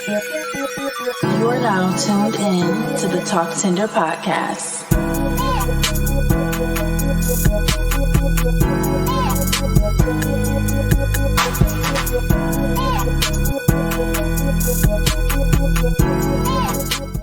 You are now tuned in to the Tlktender podcast.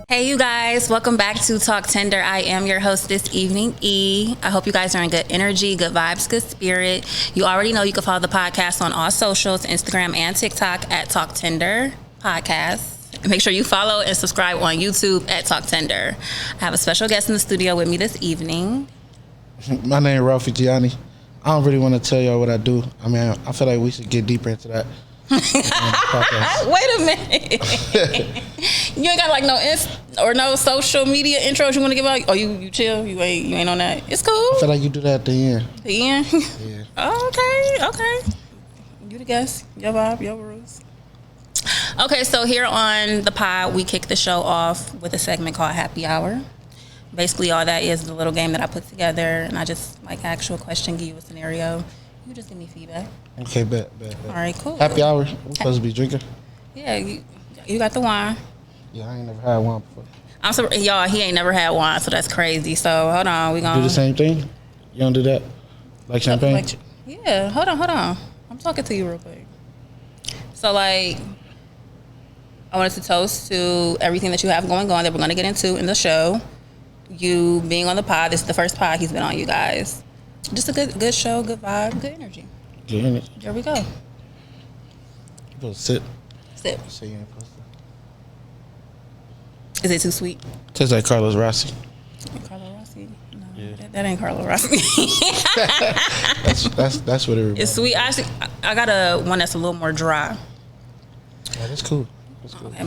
Hey you guys, welcome back to Tlktender. I am your host this evening, E. I hope you guys are in good energy, good vibes, good spirit. You already know you can follow the podcast on all socials, Instagram and TikTok at Tlktender Podcast. And make sure you follow and subscribe on YouTube at Tlktender. I have a special guest in the studio with me this evening. My name is Ralphie. I don't really want to tell y'all what I do. I mean, I feel like we should get deeper into that. Wait a minute. You ain't got like no social media intros you want to give out? Oh, you chill? You ain't on that? It's cool. I feel like you do that at the end. The end? Yeah. Oh, okay. You the guest. Your vibe, your rules. Okay, so here on the pod, we kick the show off with a segment called Happy Hour. Basically, all that is the little game that I put together, and I just like ask you a question, give you a scenario. You just give me feedback. Okay, bet. All right, cool. Happy hour. We're supposed to be drinking. Yeah, you got the wine. Yeah, I ain't never had wine before. I'm sorry, y'all. He ain't never had wine, so that's crazy. So hold on, we gonna do the same thing. You don't do that, like champagne. Yeah, hold on. I'm talking to you real quick. So like, I wanted to toast to everything that you have going on that we're gonna get into in the show. You being on the pod. This is the first pod he's been on, you guys. Just a good show, good vibe, good energy. Good energy. There we go. You supposed to sit. Sip. So you ain't supposed to. Is it too sweet? Tastes like Carlos Rossi. Carlo Rossi? No, Yeah. that ain't Carlo Rossi. that's what it is. It's sweet. Actually, I got one that's a little more dry. Yeah, that's cool. That's cool. Okay,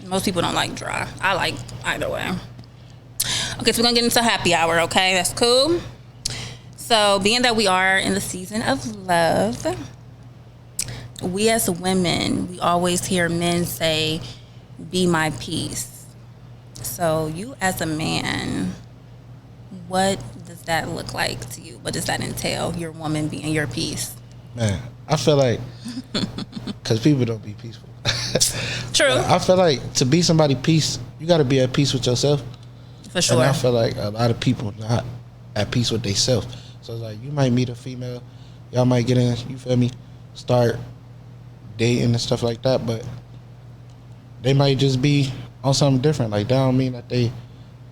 most people don't like dry. I like either way. Okay, so we're gonna get into happy hour. Okay, that's cool. So, being that we are in the season of love, we as women, we always hear men say, "Be my peace." So, you as a man, what does that look like to you? What does that entail? Your woman being your peace? Man, I feel like because people don't be peaceful. True. I feel like to be somebody peace, you got to be at peace with yourself. For sure. And I feel like a lot of people not at peace with themselves. So it's like you might meet a female, y'all might get in, you feel me, start dating and stuff like that, but they might just be on something different. Like that don't mean that you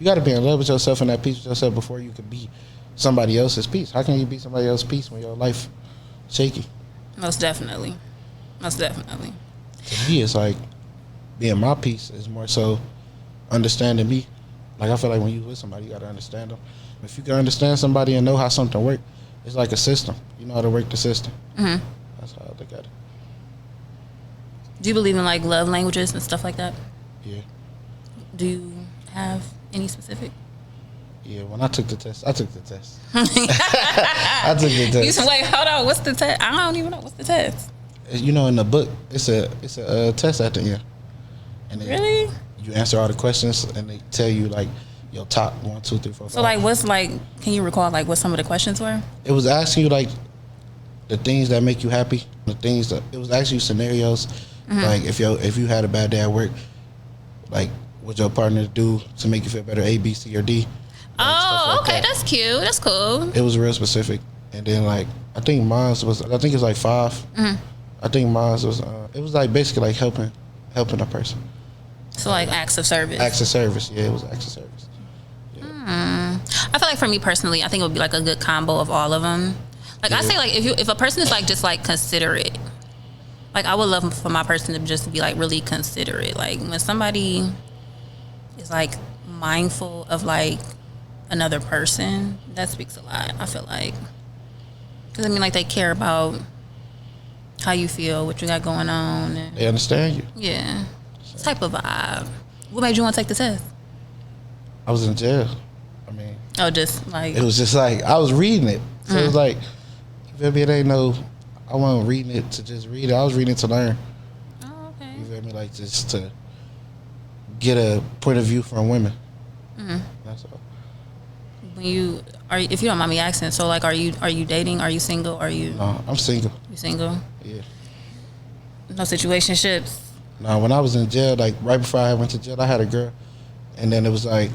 gotta be in love with yourself and at peace with yourself before you can be somebody else's peace. How can you be somebody else's peace when your life shaky? Most definitely. To me, it's like being my peace is more so understanding me. Like I feel like when you with somebody, you gotta understand them. If you can understand somebody and know how something works, it's like a system. You know how to work the system. Mm-hmm. That's how I look at it. Do you believe in like love languages and stuff like that? Yeah. Do you have any specific? Yeah, when I took the test. I took the test. Wait, hold on. What's the test? I don't even know. What's the test? You know, in the book, it's a test at the end. And really? You answer all the questions, and they tell you like your top 1, 2, 3, 4, 5. So like, what's like? Can you recall like what some of the questions were? It was asking you like the things that make you happy. It was asking you scenarios. Mm-hmm. Like if you had a bad day at work, like what your partner do to make you feel better, A, B, C, or D. Oh, okay, that's cute. That's cool. It was real specific, and then like I think it was like 5. Mm-hmm. I think mine was it was like basically like helping a person. So like acts of service. Acts of service, yeah, it was acts of service. Yeah. I feel like for me personally, I think it would be like a good combo of all of them. Like I say, like if a person is like just like considerate, like I would love for my person to just be like really considerate. Like when somebody is like mindful of like another person, that speaks a lot. I feel like, because I mean, like they care about how you feel, what you got going on, and They understand you. Yeah, type of vibe. What made you want to take the test? I was in jail. I mean, just like it was just like I was reading it, so it was like, you feel me? It ain't no, I wasn't reading it to just read it. I was reading it to learn. Oh, okay. You feel me? Like just to get a point of view from women. Mm-hmm. That's all. When you are, if you don't mind me asking, so like, are you dating? Are you single? Are you? No, I'm single. You single? Yeah. No situationships. Now, when I was in jail, like right before I went to jail, I had a girl, and then it was like,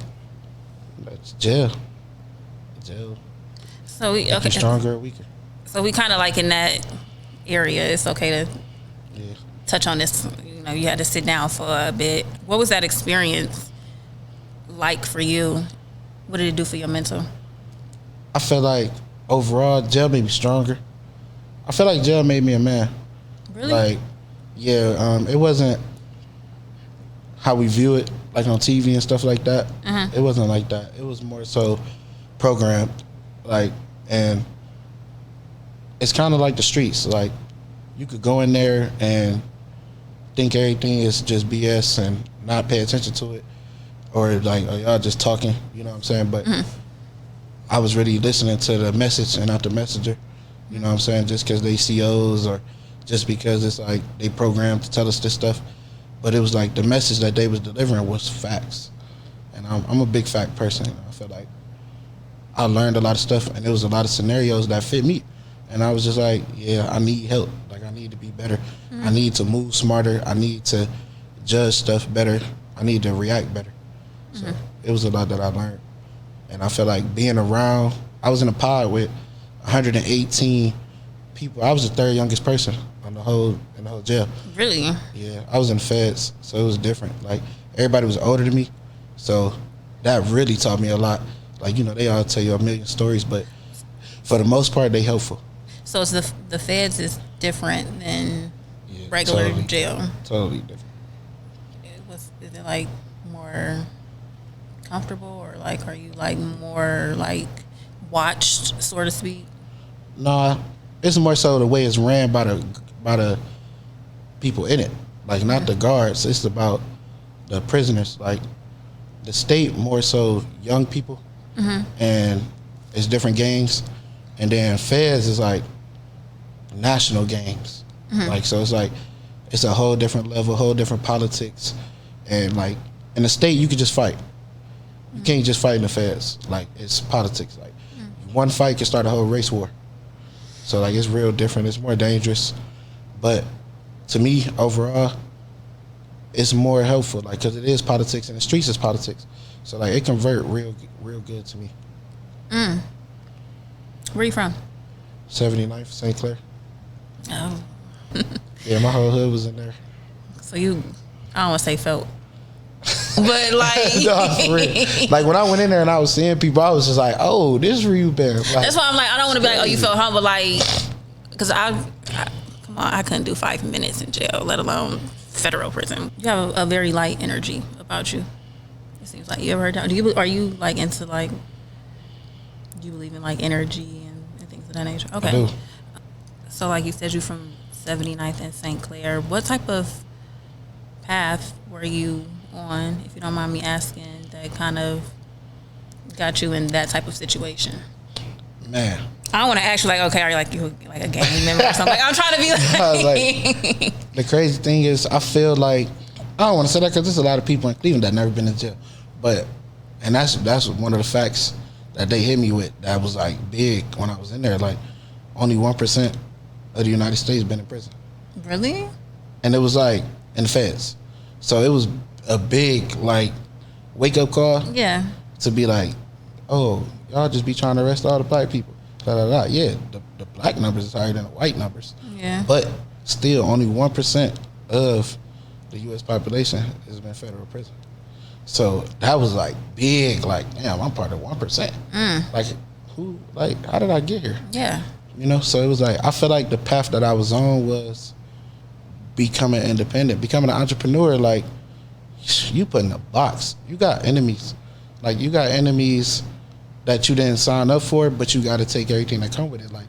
that's jail. So we Make you stronger or weaker. So we kind of like in that area. It's okay to touch on this. You know, you had to sit down for a bit. What was that experience like for you? What did it do for your mental? I feel like overall, jail made me stronger. I feel like jail made me a man. Really? Like, yeah, it wasn't how we view it, like on TV and stuff like that. It wasn't like that. It was more so programmed, like, and it's kind of like the streets. Like, you could go in there and think everything is just BS and not pay attention to it, or like, oh, y'all just talking, you know what I'm saying? But I was really listening to the message and not the messenger, you know what I'm saying? Just because they COs or just because it's like they programmed to tell us this stuff. But it was like the message that they was delivering was facts. And I'm a big fact person. You know? I feel like I learned a lot of stuff, and there was a lot of scenarios that fit me. And I was just like, yeah, I need help. Like, I need to be better. I need to move smarter. I need to judge stuff better. I need to react better. So it was a lot that I learned. And I feel like being around, I was in a pod with 118 people. I was the third youngest person in the whole jail. Really? Yeah, I was in the feds, so it was different. Like, everybody was older than me, so that really taught me a lot. Like, you know, they all tell you a million stories, but for the most part, they helpful. So it's the feds is different than regular totally, jail. Totally different. Is it like more comfortable, or like are you like more like watched, so to speak? Nah, it's more so the way it's ran by the people in it. Like, not the guards. It's about the prisoners. Like, the state more so young people, and it's different gangs, and then feds is like national gangs. Like, so it's like it's a whole different level, whole different politics, and like in the state you could just fight. You can't just fight in the feds. Like, it's politics. Like, one fight can start a whole race war. So like, it's real different. It's more dangerous, but to me overall, it's more helpful. Like, because it is politics and the streets is politics. So like, it convert real good to me. Where you from? 79th, St. Clair. Oh. Yeah, my whole hood was in there. So you, I don't want to say felt, but like, No, for real. Like, when I went in there and I was seeing people, I was just like, oh, this is where you been. Like, that's why I'm like, I don't want to be like, oh, you felt humble, like, because I come on, I couldn't do 5 minutes in jail, let alone federal prison. You have a very light energy about you. It seems like, you ever heard that? Are you like into like, do you believe in like energy and things of that nature? Okay. I do. So like you said, you from 79th and St. Clair. What type of path were you on, if you don't mind me asking, that kind of got you in that type of situation? Man. I don't want to ask you like, okay, are you like a gang member or something? Like, I'm trying to be like, The crazy thing is, I feel like, I don't want to say that because there's a lot of people in Cleveland that never been in jail, but, and that's one of the facts that they hit me with that was like big when I was in there. Like, only 1% of the United States been in prison. Really? And it was like in the feds, so it was a big like wake up call. Yeah. To be like, oh, y'all just be trying to arrest all the black people. Da, da, da. Yeah, the black numbers is higher than the white numbers. Yeah. But still, only 1% of the U.S. population has been federal prison. So that was like big. Like, damn, I'm part of 1%. Like, who? Like, how did I get here? Yeah. You know. So it was like, I feel like the path that I was on was becoming independent, becoming an entrepreneur. Like, you put in a box. You got enemies. Like, you got enemies that you didn't sign up for, but you got to take everything that come with it. Like,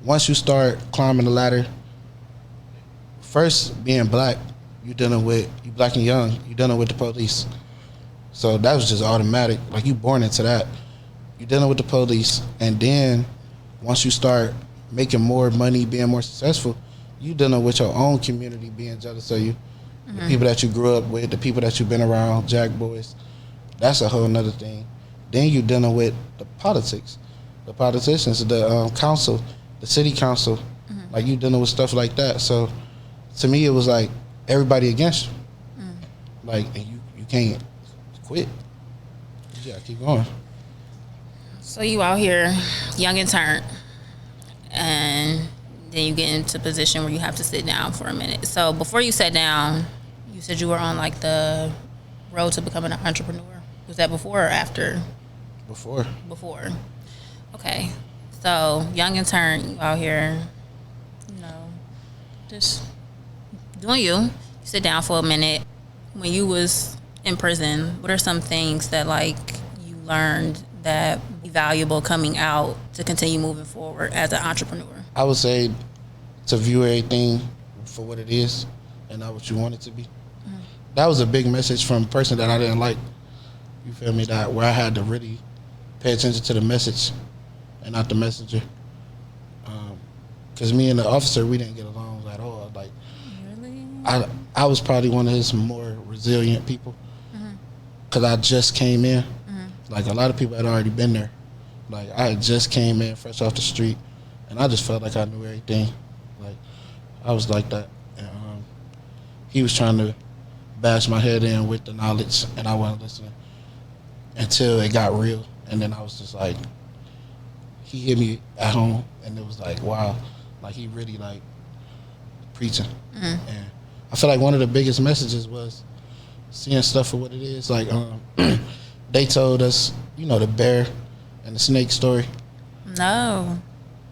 once you start climbing the ladder, first being black, you black and young, you dealing with the police. So that was just automatic. Like, you born into that. You dealing with the police, and then once you start making more money, being more successful, you dealing with your own community being jealous of you. The people that you grew up with, the people that you've been around, jack boys. That's a whole nother thing. Then you dealing with the politics, the politicians, the council, the city council. Like, you dealing with stuff like that. So to me, it was like, everybody against you. Like, and you can't quit. You gotta keep going. So you out here, young and turned, and then you get into a position where you have to sit down for a minute. So before you sat down, you said you were on like the road to becoming an entrepreneur. Was that before or after? Before. Okay. So young and turned, you out here, just doing you. You sit down for a minute. When you was in prison, what are some things that like you learned that be valuable coming out to continue moving forward as an entrepreneur? I would say to view everything for what it is and not what you want it to be. That was a big message from a person that I didn't like. You feel me? That where I had to really pay attention to the message and not the messenger. Because me and the officer, we didn't get along at all. Like, Really? I was probably one of his more resilient people. Because I just came in. Like, a lot of people had already been there. Like, I had just came in fresh off the street, and I just felt like I knew everything. Like, I was like that. And he was trying to bash my head in with the knowledge, and I wasn't listening until it got real. And then I was just like, he hit me at home, and it was like, wow. Like, he really, like, preaching. And I feel like one of the biggest messages was seeing stuff for what it is. Like, they told us, the bear and the snake story. No.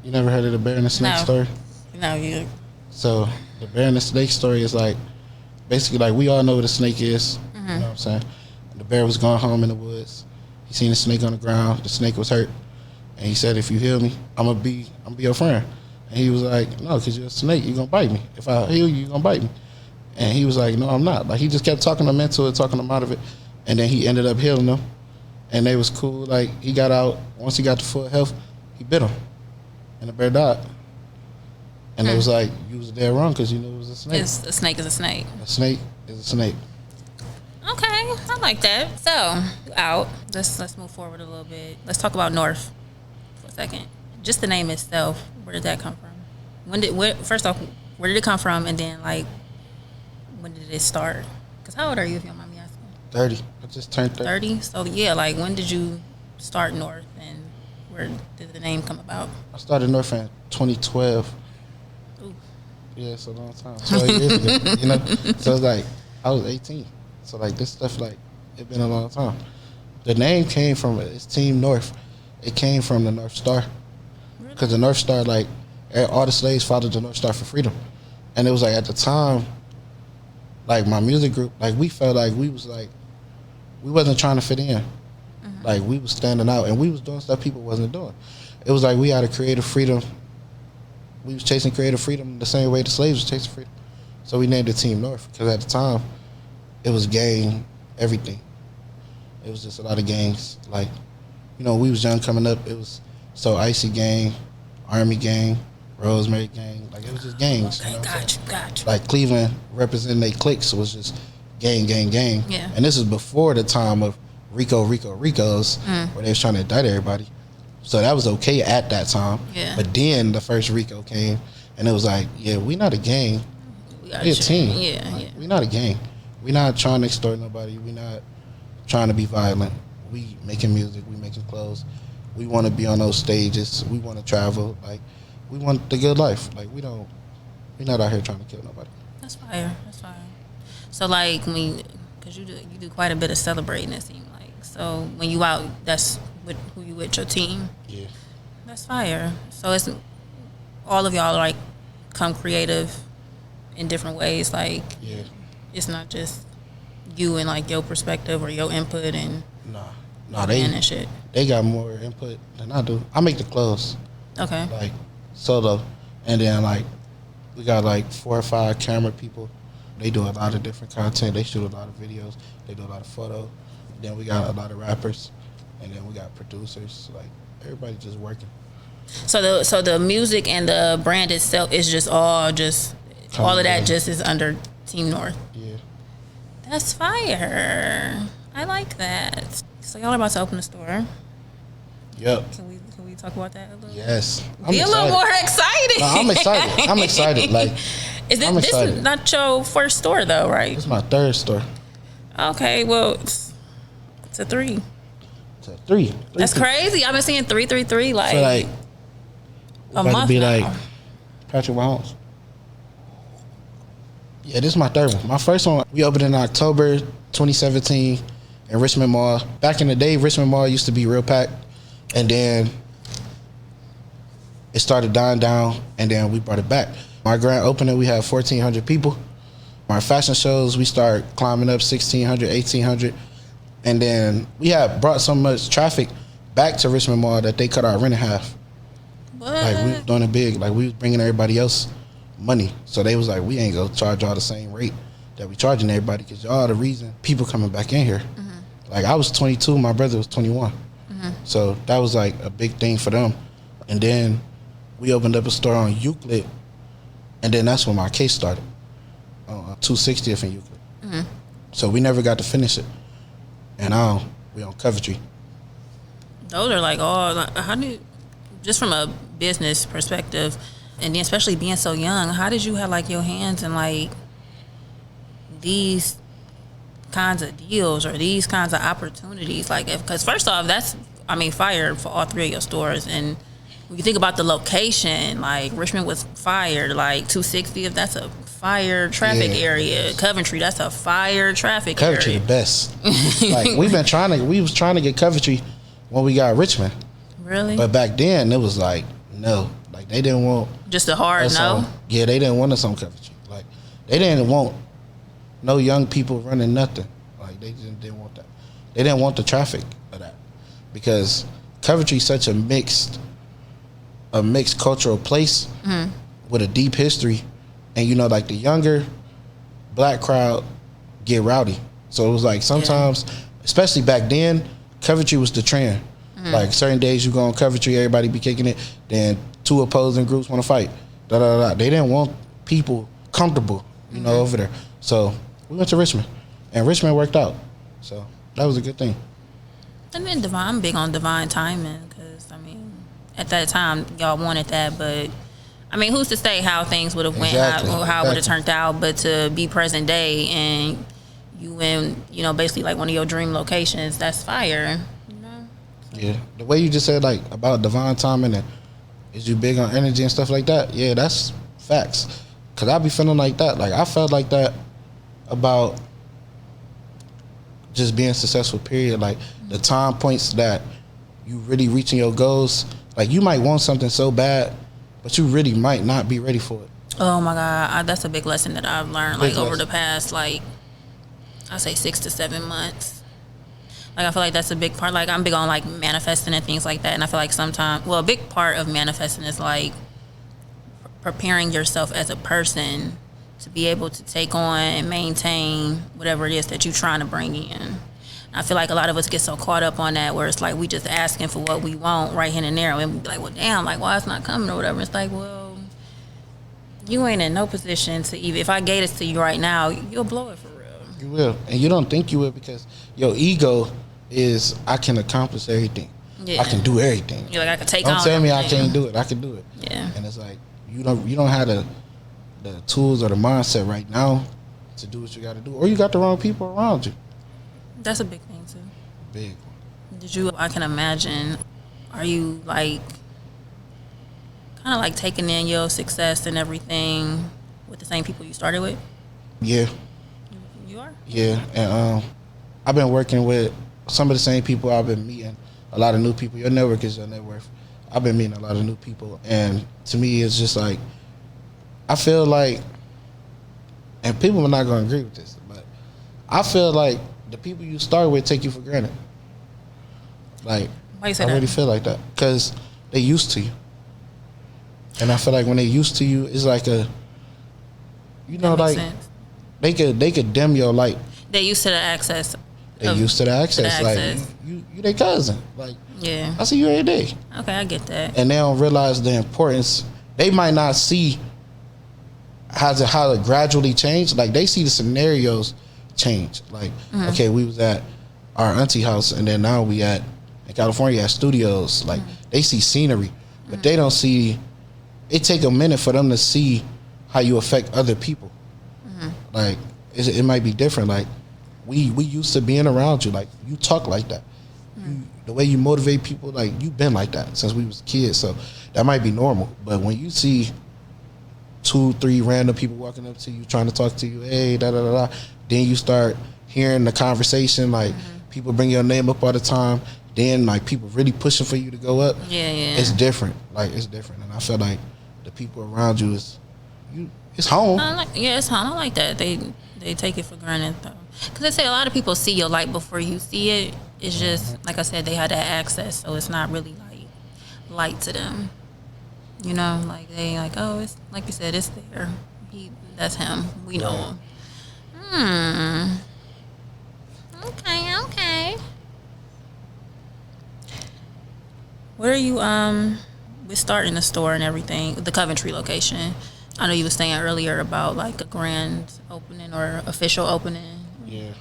You never heard of the bear and the snake story? No, you. So the bear and the snake story is like, basically like we all know what a snake is. You know what I'm saying? The bear was going home in the woods. He seen a snake on the ground. The snake was hurt. And he said, if you heal me, I'm gonna be your friend. And he was like, no, because you're a snake, you're gonna bite me. If I heal you, you're gonna bite me. And he was like, no, I'm not. Like, he just kept talking them into it, talking them out of it. And then he ended up healing them. And they was cool. Like, he got out, once he got to full health, he bit him. And the bear died. And it was like, you was dead wrong because you knew it was a snake. A snake is a snake. A snake is a snake. Okay, I like that. So, out. Let's move forward a little bit. Let's talk about Nrth for a second. Just the name itself, where did that come from? First off, where did it come from? And then, like, when did it start? Because how old are you, if you don't mind me asking? 30. I just turned 30. 30? So, yeah, like, when did you start Nrth, and where did the name come about? I started Nrth in 2012. Ooh. Yeah, it's a long time. 12 years ago, So it's like, I was 18. So, like, this stuff, like, it's been a long time. The name came from, it's Team Nrth. It came from the North Star. Because the North Star, like, all the slaves followed the North Star for freedom. And it was, like, at the time, like, my music group, like, we felt like we wasn't trying to fit in. Like, we was standing out, and we was doing stuff people wasn't doing. It was like we had a creative freedom. We was chasing creative freedom the same way the slaves was chasing freedom. So we named it Team Nrth, because at the time, it was gang, everything. It was just a lot of gangs. Like, we was young coming up. It was So Icy Gang, Army Gang, Rosemary Gang. Like, it was just gangs. Okay, got you. Like, Cleveland representing their cliques was just gang. Yeah. And this is before the time of Ricos, where they was trying to indict everybody. So that was okay at that time. Yeah. But then the first Rico came, and it was like, yeah, we not a gang. We a team. Yeah. We not a gang. We not trying to extort nobody. We not trying to be violent. We making music. We making clothes. We want to be on those stages. We want to travel. Like, we want the good life. Like, we not out here trying to kill nobody. That's fire. So, like, because you do quite a bit of celebrating, it seems like. So when you out, that's with who you with, your team. Yeah. That's fire. So it's all of y'all like come creative in different ways. Like, yeah, it's not just you and like your perspective or your input and and shit. They got more input than I do. I make the clothes. Okay. Like, solo, and then like we got like 4 or 5 camera people. They do a lot of different content. They shoot a lot of videos. They do a lot of photo. Then we got a lot of rappers, and then we got producers. Like, everybody just working. So the music and the brand itself is just all of that just is under Team Nrth. Yeah. That's fire. I like that. So y'all are about to open a store. Yep. Can we talk about that a little? Yes. Be a little more excited. No, I'm excited. Like, I'm This excited. is not your first store though, right? It's my third store. Okay, well, it's a 3. It's a 3. That's crazy. I've been seeing 333 like, So like, a about to month be now. like Patrick Mahomes. Yeah, this is my third one. My first one, we opened in October 2017 in Richmond Mall. Back in the day, Richmond Mall used to be real packed, and then it started dying down, and then we brought it back. My grand opening, we had 1,400 people. Our fashion shows, we started climbing up 1,600, 1,800, and then we had brought so much traffic back to Richmond Mall that they cut our rent in half. What? Like, we was doing it big. Like, we was bringing everybody else money. So they was like, we ain't gonna charge y'all the same rate that we charging everybody, because y'all the reason people coming back in here. Like, I was 22, my brother was 21. So that was like a big thing for them. And then we opened up a store on Euclid, and then that's when my case started, on 260th and Euclid. So we never got to finish it. And now we on Coventry. Those are like all, how do you, just from a business perspective, and then especially being so young, how did you have like your hands in like these kinds of deals or these kinds of opportunities? Like, because first off, that's, I mean, fire for all 3 of your stores. And when you think about the location, like Richmond was fire, like 260, if that's a fire traffic area. Coventry, that's a fire traffic Coventry area. the best. Like, we was trying to get Coventry when we got Richmond. Really? But back then it was like, no. Like, they didn't want Just a hard us no? on- Yeah, they didn't want us on Coventry. Like, they didn't want no young people running nothing. Like, they just didn't want that. They didn't want the traffic of that, because Coventry's such a mixed cultural place with a deep history. And, you know, like, the younger black crowd get rowdy. So it was like, sometimes, especially back then, Coventry was the trend. Like, certain days you go on Coventry, everybody be kicking it. Then 2 opposing groups want to fight. They didn't want people comfortable, you know, over there. So we went to Richmond, and Richmond worked out. So that was a good thing. And then I'm big on divine timing, because, I mean, at that time, y'all wanted that, but, I mean, who's to say how things would have went, Exactly. how it would have turned out, but to be present day and you in, you know, basically like one of your dream locations, that's fire. You know? Yeah, the way you just said, like, about divine timing and is you big on energy and stuff like that, yeah, that's facts. Because I be feeling like that. Like, I felt like that about just being successful, period. Like, the time points that you really reaching your goals, like, you might want something so bad, but you really might not be ready for it. Oh my God, that's a big lesson that I've learned, Big like, over lesson. the past, like, I say 6 to 7 months. Like, I feel like that's a big part. Like, I'm big on, like, manifesting and things like that. And I feel like sometimes, well, a big part of manifesting is, like, preparing yourself as a person to be able to take on and maintain whatever it is that you're trying to bring in. I feel like a lot of us get so caught up on that, where it's like we just asking for what we want right here and there. And we be like, well, damn, like, why it's not coming or whatever. It's like, well, you ain't in no position to even, if I gave this to you right now, you'll blow it for real. You will. And you don't think you will, because your ego is, I can accomplish everything. Yeah. I can do everything. You're like, I could take on Don't tell me I everything. can't do it. I can do it. Yeah. And it's like, you don't have the tools or the mindset right now to do what you got to do, or you got the wrong people around you. That's a big thing too. Big one. Did you, I can imagine, are you like kind of like taking in your success and everything with the same people you started with? Yeah, You are? yeah. And I've been working with some of the same people. I've been meeting a lot of new people. Your network is your net worth. I've been meeting a lot of new people, and to me, it's just like, I feel like, and people are not going to agree with this, but I feel like the people you start with take you for granted. Like, Why you say I really that? feel like that, because they used to you, and I feel like when they used to you, it's like a, you know, That makes like sense. they could dim your light. They used to the access. They used to the access. Like, access. you their cousin. Like, Yeah. I see you every day, Okay, I get that. and they don't realize the importance. They might not see how it gradually changed. Like, they see the scenarios change. Like, okay, we was at our auntie house, and then now we in California at studios. Like, they see scenery, but they don't see. It take a minute for them to see how you affect other people. Like it might be different. Like we used to being around you. Like you talk like that. The way you motivate people, like you've been like that since we was kids. So that might be normal. But when you see 2-3 random people walking up to you trying to talk to you, hey, da da da da, then you start hearing the conversation. Like people bring your name up all the time. Then like people really pushing for you to go up. Yeah. It's different. Like it's different, and I feel like the people around you it's home. It's home. I like that. They take it for granted though, because they say a lot of people see your light before you see it. It's just like I said, they had that access, so it's not really like light to them. You know, like they like, oh, it's like you said, it's there. That's him. We know him. Okay. Where are you? We're starting the store and everything. The Coventry location. I know you were saying earlier about like a grand opening or official opening. Yeah.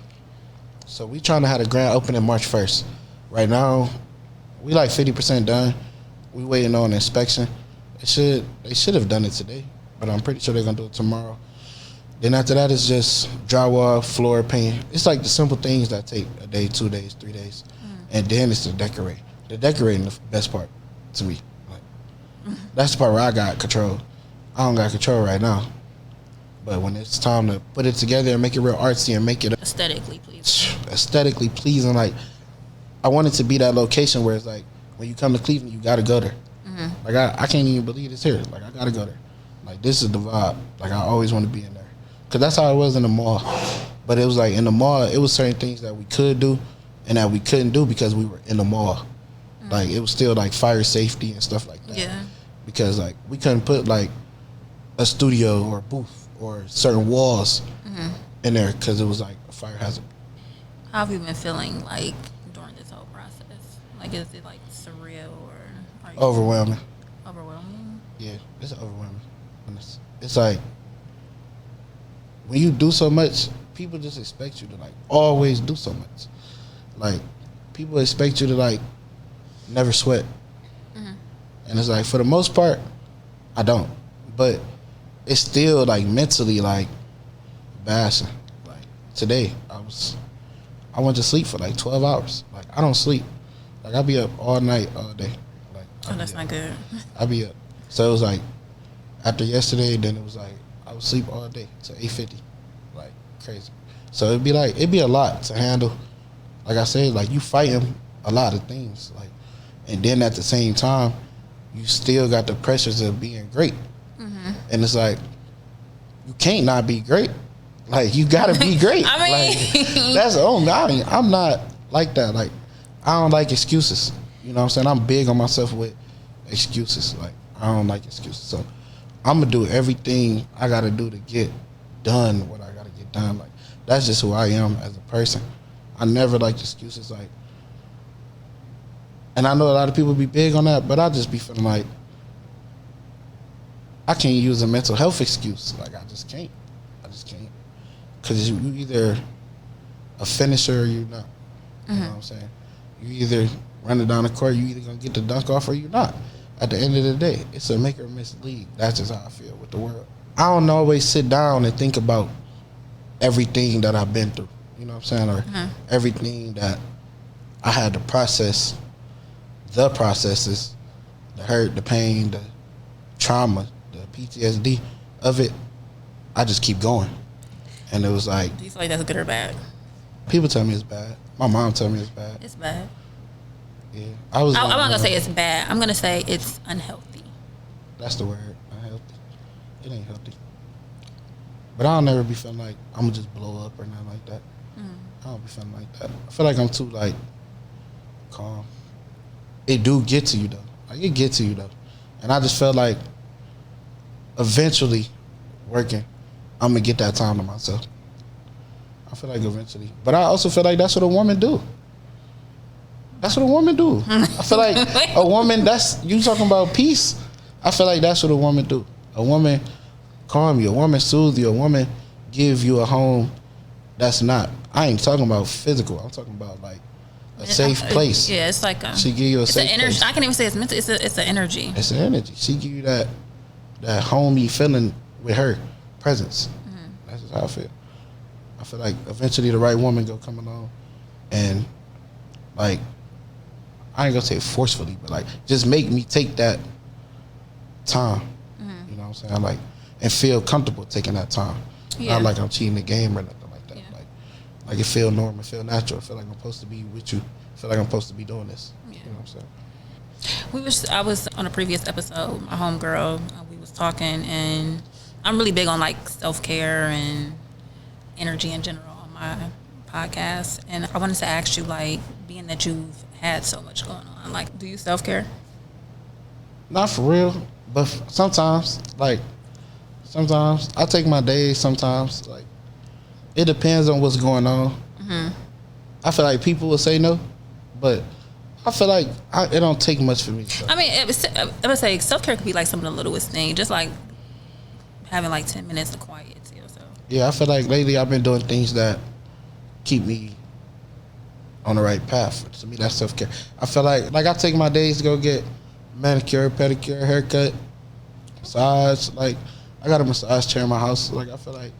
So we trying to have a grand opening March 1st. Right now, we like 50% done. We waiting on inspection. They should have done it today, but I'm pretty sure they're gonna do it tomorrow. Then after that, it's just drywall, floor paint. It's like the simple things that take a day, 2 days, 3 days, and then it's the decorate. The decorating is the best part to me. Like, that's the part where I got control. I don't got control right now, but when it's time to put it together and make it real artsy and make it aesthetically pleasing, like I want it to be that location where it's like when you come to Cleveland, you gotta go there. Like I can't even believe it's here. Like I gotta go there. Like this is the vibe. Like I always want to be in there, cause that's how it was in the mall. But it was like in the mall, it was certain things that we could do and that we couldn't do because we were in the mall. Like it was still like fire safety and stuff like that. Yeah. Because like we couldn't put like a studio or a booth or certain walls in there because it was like a fire hazard. How have you been feeling like during this whole process? Like is it like surreal or are you Overwhelming. Overwhelming? Yeah, it's overwhelming. It's like when you do so much, people just expect you to like always do so much. Like people expect you to like never sweat. And it's like for the most part, I don't. But it's still like mentally like bashing. Like today, I went to sleep for like 12 hours. Like I don't sleep. Like I be up all night, all day. Like that's not good. I be up. So it was like after yesterday, then it was like I would sleep all day till 8:50. Like crazy. So it'd be a lot to handle. Like I said, like you fighting a lot of things. Like and then at the same time, you still got the pressures of being great. And it's like, you can't not be great. Like, you gotta be great. I mean, like, that's I'm not like that. Like, I don't like excuses. You know what I'm saying? I'm big on myself with excuses. Like, I don't like excuses. So, I'm gonna do everything I gotta do to get done what I gotta get done. Like, that's just who I am as a person. I never liked excuses. Like, and I know a lot of people be big on that, but I just be feeling like I can't use a mental health excuse. Like, I just can't. Because you either a finisher or you're not. You know what I'm saying? You either run it down the court, you either going to get the dunk off or you're not. At the end of the day, it's a make or miss league. That's just how I feel with the world. I don't always sit down and think about everything that I've been through. You know what I'm saying? Or everything that I had to process, the processes, the hurt, the pain, the trauma, the PTSD of it. I just keep going. And it was like, do you feel like that's good or bad? People tell me it's bad. My mom tell me it's bad. It's bad. Yeah. I'm not going to say it's bad. I'm going to say it's unhealthy. That's the word. Unhealthy. It ain't healthy. But I'll never be feeling like I'm going to just blow up or nothing like that. I don't be feeling like that. I feel like I'm too, like, calm. It do get to you, though. Like, it get to you, though. And I just felt like eventually working, I'm going to get that time to myself. I feel like eventually. But I also feel like that's what a woman do. That's what a woman do. I feel like a woman, you talking about peace. I feel like that's what a woman do. A woman calm you. A woman soothe you. A woman give you a home that's not. I ain't talking about physical. I'm talking about like a safe place. Yeah, it's like she give you a safe place. I can't even say it's mental. It's an energy. It's an energy. She give you that homey feeling with her presence. That's just how I feel. I feel like eventually the right woman go come along, and like I ain't gonna say forcefully, but like just make me take that time. You know what I'm saying? Like, and feel comfortable taking that time. Not like I'm cheating the game or nothing like that. Like it feel normal, it feel natural. I feel like I'm supposed to be with you. I feel like I'm supposed to be doing this. You know what I'm saying? I was on a previous episode, my homegirl, we was talking, and I'm really big on like self-care and energy in general on my podcast. And I wanted to ask you, like, being that you've had so much going on, like, do you self-care? Not for real, but sometimes I take my days. Sometimes, like, it depends on what's going on. I feel like people will say no, but I feel like it don't take much for me. So. I mean, I would say self-care could be like some of the littlest things, just like having like 10 minutes of quiet to yourself. Yeah, I feel like lately I've been doing things that keep me on the right path. To me, that's self-care. I feel like I take my days to go get manicure, pedicure, haircut, massage. Like, I got a massage chair in my house. Like, I feel like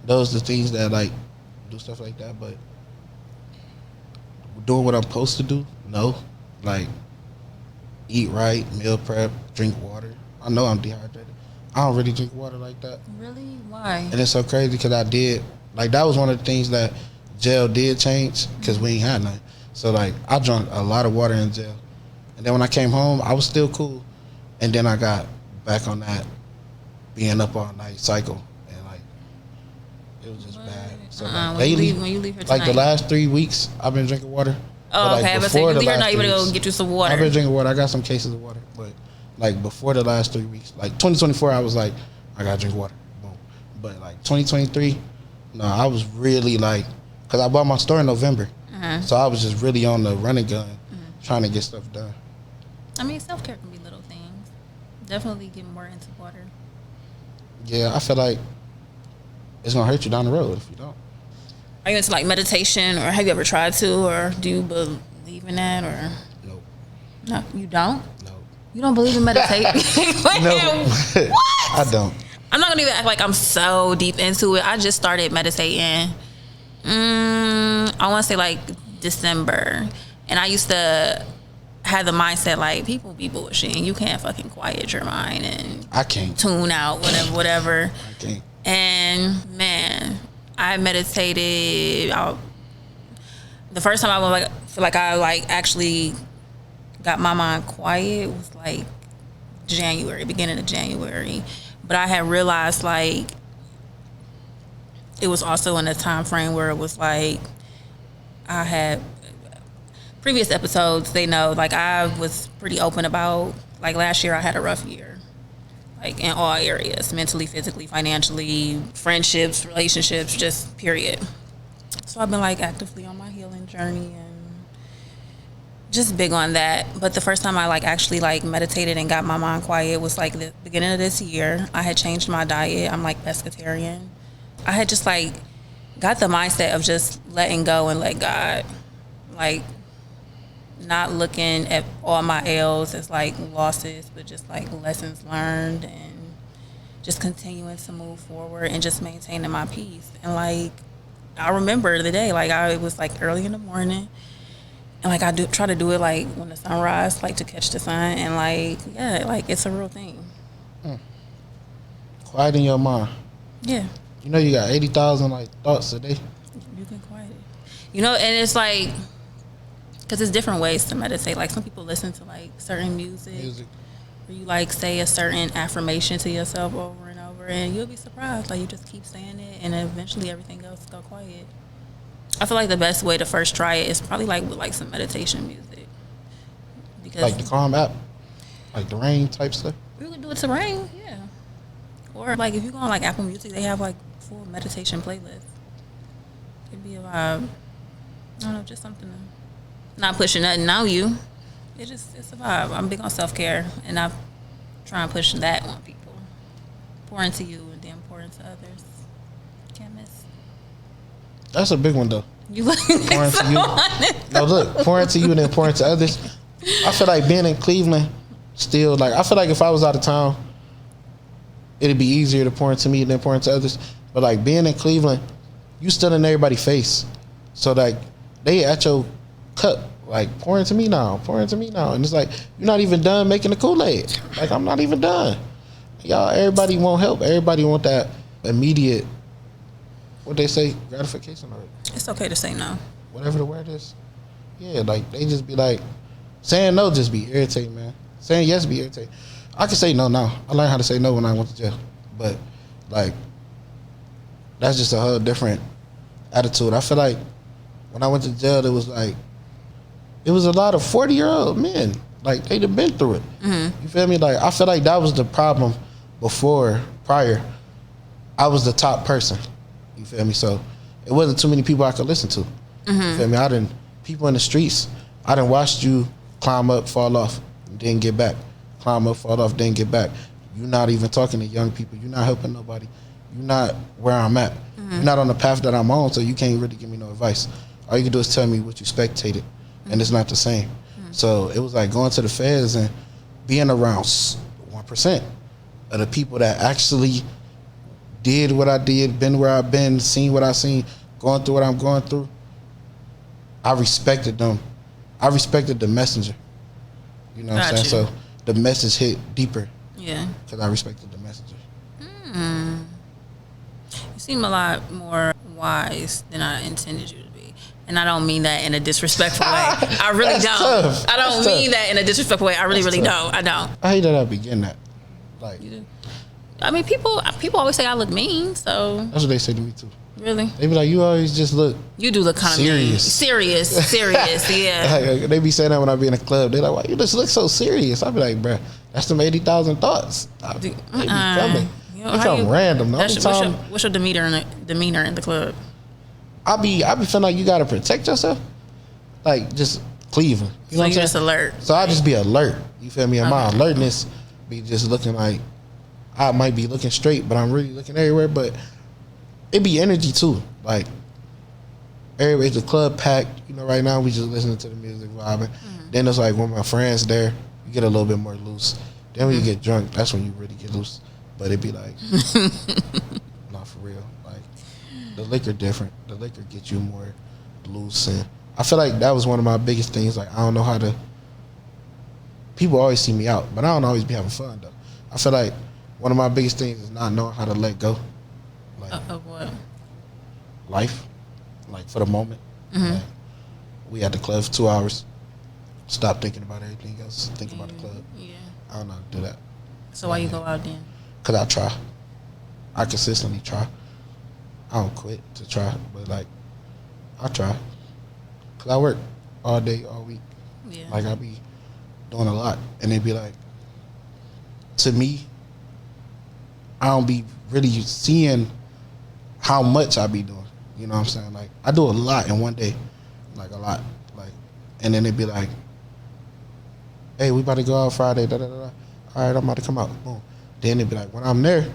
those are the things that, like, do stuff like that. But doing what I'm supposed to do, no. Like, eat right, meal prep, drink water. I know I'm dehydrated. I don't really drink water like that. Really? Why? And it's so crazy because I did. Like, that was one of the things that jail did change because we ain't had none. So, like, I drank a lot of water in jail. And then when I came home, I was still cool. And then I got back on that being up all night cycle. And, like, it was just bad. So, like, lately, when you leave here tonight, like, the last 3 weeks, I've been drinking water. Oh, but, like, okay. But say you leave here now, you better go get you some water. I've been drinking water. I got some cases of water. But, like, before the last 3 weeks, like, 2024, I was like, I got to drink water. Boom. But, like, 2023, no, I was really, like, because I bought my store in November. So I was just really on the running gun, trying to get stuff done. I mean, self-care can be little things. Definitely get more into water. Yeah, I feel like it's going to hurt you down the road if you don't. Are you into, like, meditation, or have you ever tried to, or do you believe in that, or? Nope. No, you don't? No. You don't believe in meditation? No. What? I don't. I'm not going to even act like I'm so deep into it. I just started meditating, I want to say, like, December. And I used to have the mindset, like, people be bullshitting. You can't fucking quiet your mind and I can't. tune out, whatever. I can't. And, man, I meditated. The first time I feel like I, like, actually got my mind quiet was, like, beginning of January. But I had realized, like, it was also in a time frame where it was like I had previous episodes, they know, like, I was pretty open about, like, last year I had a rough year, like, in all areas, mentally, physically, financially, friendships, relationships, just period. So I've been, like, actively on my healing journey and just big on that. But the first time I, like, actually, like, meditated and got my mind quiet was, like, the beginning of this year. I had changed my diet. I'm, like, pescatarian. I had just, like, got the mindset of just letting go and let God, like, not looking at all my L's as, like, losses, but just, like, lessons learned, and just continuing to move forward and just maintaining my peace. And, like, I remember the day, like, it was, like, early in the morning, and, like, I try to do it, like, when the sun rises, like, to catch the sun, and, like, yeah, like, it's a real thing. Quiet in your mind. Yeah. You know, you got 80,000, like, thoughts a day. You can quiet it. You know, and it's like, because there's different ways to meditate. Like, some people listen to, like, certain music. Or you, like, say a certain affirmation to yourself over and over, and you'll be surprised. Like, you just keep saying it, and eventually everything else go quiet. I feel like the best way to first try it is probably, like, with, like, some meditation music. Because, like the Calm app? Like the Rain type stuff? You could do it to Rain, yeah. Or, like, if you go on, like, Apple Music, they have, like, full meditation playlists. It'd be a vibe. I don't know, just something to, not pushing nothing on you. It's a vibe. I'm big on self-care, and I try and push that on people. Pour into you and then pour into others. Can't miss. That's a big one, though. You look pour into you. No, look, pour into you and then pour into others. I feel like being in Cleveland still, like, I feel like if I was out of town, it'd be easier to pour into me than pour into others. But like being in Cleveland, you still in everybody's face. So like they at your cup, like pour into me now. And it's like you're not even done making the Kool-Aid. Like I'm not even done. Y'all, everybody won't help. Everybody want that immediate, what they say, gratification or It's okay to say no. whatever the word is. Yeah, like they just be like, saying no just be irritating, man. Saying yes be irritating. I can say no now. I learned how to say no when I went to jail. But like that's just a whole different attitude. I feel like when I went to jail, it was a lot of 40-year-old men. Like they'd have been through it. You feel me? Like I feel like that was the problem prior. I was the top person. You feel me? So it wasn't too many people I could listen to. You feel me? People in the streets, I done watched you climb up, fall off, and then get back. Climb up, fall off, then get back. You're not even talking to young people. You're not helping nobody. You're not where I'm at. You're not on the path that I'm on, so you can't really give me no advice. All you can do is tell me what you spectated, and it's not the same. So it was like going to the feds and being around 1% of the people that actually did what I did, been where I've been, seen what I've seen, going through what I'm going through. I respected them. I respected the messenger. You know what I'm saying? So the message hit deeper. Yeah. Because I respected the messenger. You seem a lot more wise than I intended you to be. And I don't mean that in a disrespectful way. I really don't. Tough. I don't mean that in a disrespectful way. I really don't. I don't. I hate that I begin that. Like, you do? I mean, people always say I look mean, so. That's what they say to me too. Really? They be like, you always just look. You do look kind of mean. Serious, yeah. Like, they be saying that when I be in a club. They like, why you just look so serious? I be like, bruh, that's them 80,000 thoughts. They be coming. They come random. What's your demeanor in the club? I be feeling like you gotta protect yourself. Like just Cleveland. You know what I'm saying? Just alert. So I just be alert. You feel me? And my alertness be just looking like I might be looking straight, but I'm really looking everywhere. But it be energy too. Like everybody's the club packed. You know, right now we just listening to the music, vibing. Then it's like when my friends there, you get a little bit more loose. Then when you get drunk, that's when you really get loose. But it be like, not for real. Like the liquor different. The liquor gets you more loose, and I feel like that was one of my biggest things. Like I don't know how to. People always see me out, but I don't always be having fun though. I feel like one of my biggest things is not knowing how to let go. Like of what? Life, like for the moment. Like, we at the club for 2 hours. Stop thinking about everything else. Think about the club. Yeah. I don't know how to do that. So why you go out then? Cause I try. I consistently try. I don't quit to try, but like I try. Cause I work all day, all week. Yeah. Like I be doing a lot, and they be like, to me, I don't be really seeing how much I be doing. You know what I'm saying? Like I do a lot in one day, like a lot. Like, and then they be like, "Hey, we about to go out Friday." Da da da. All right, I'm about to come out. Boom. Then they be like, when I'm there,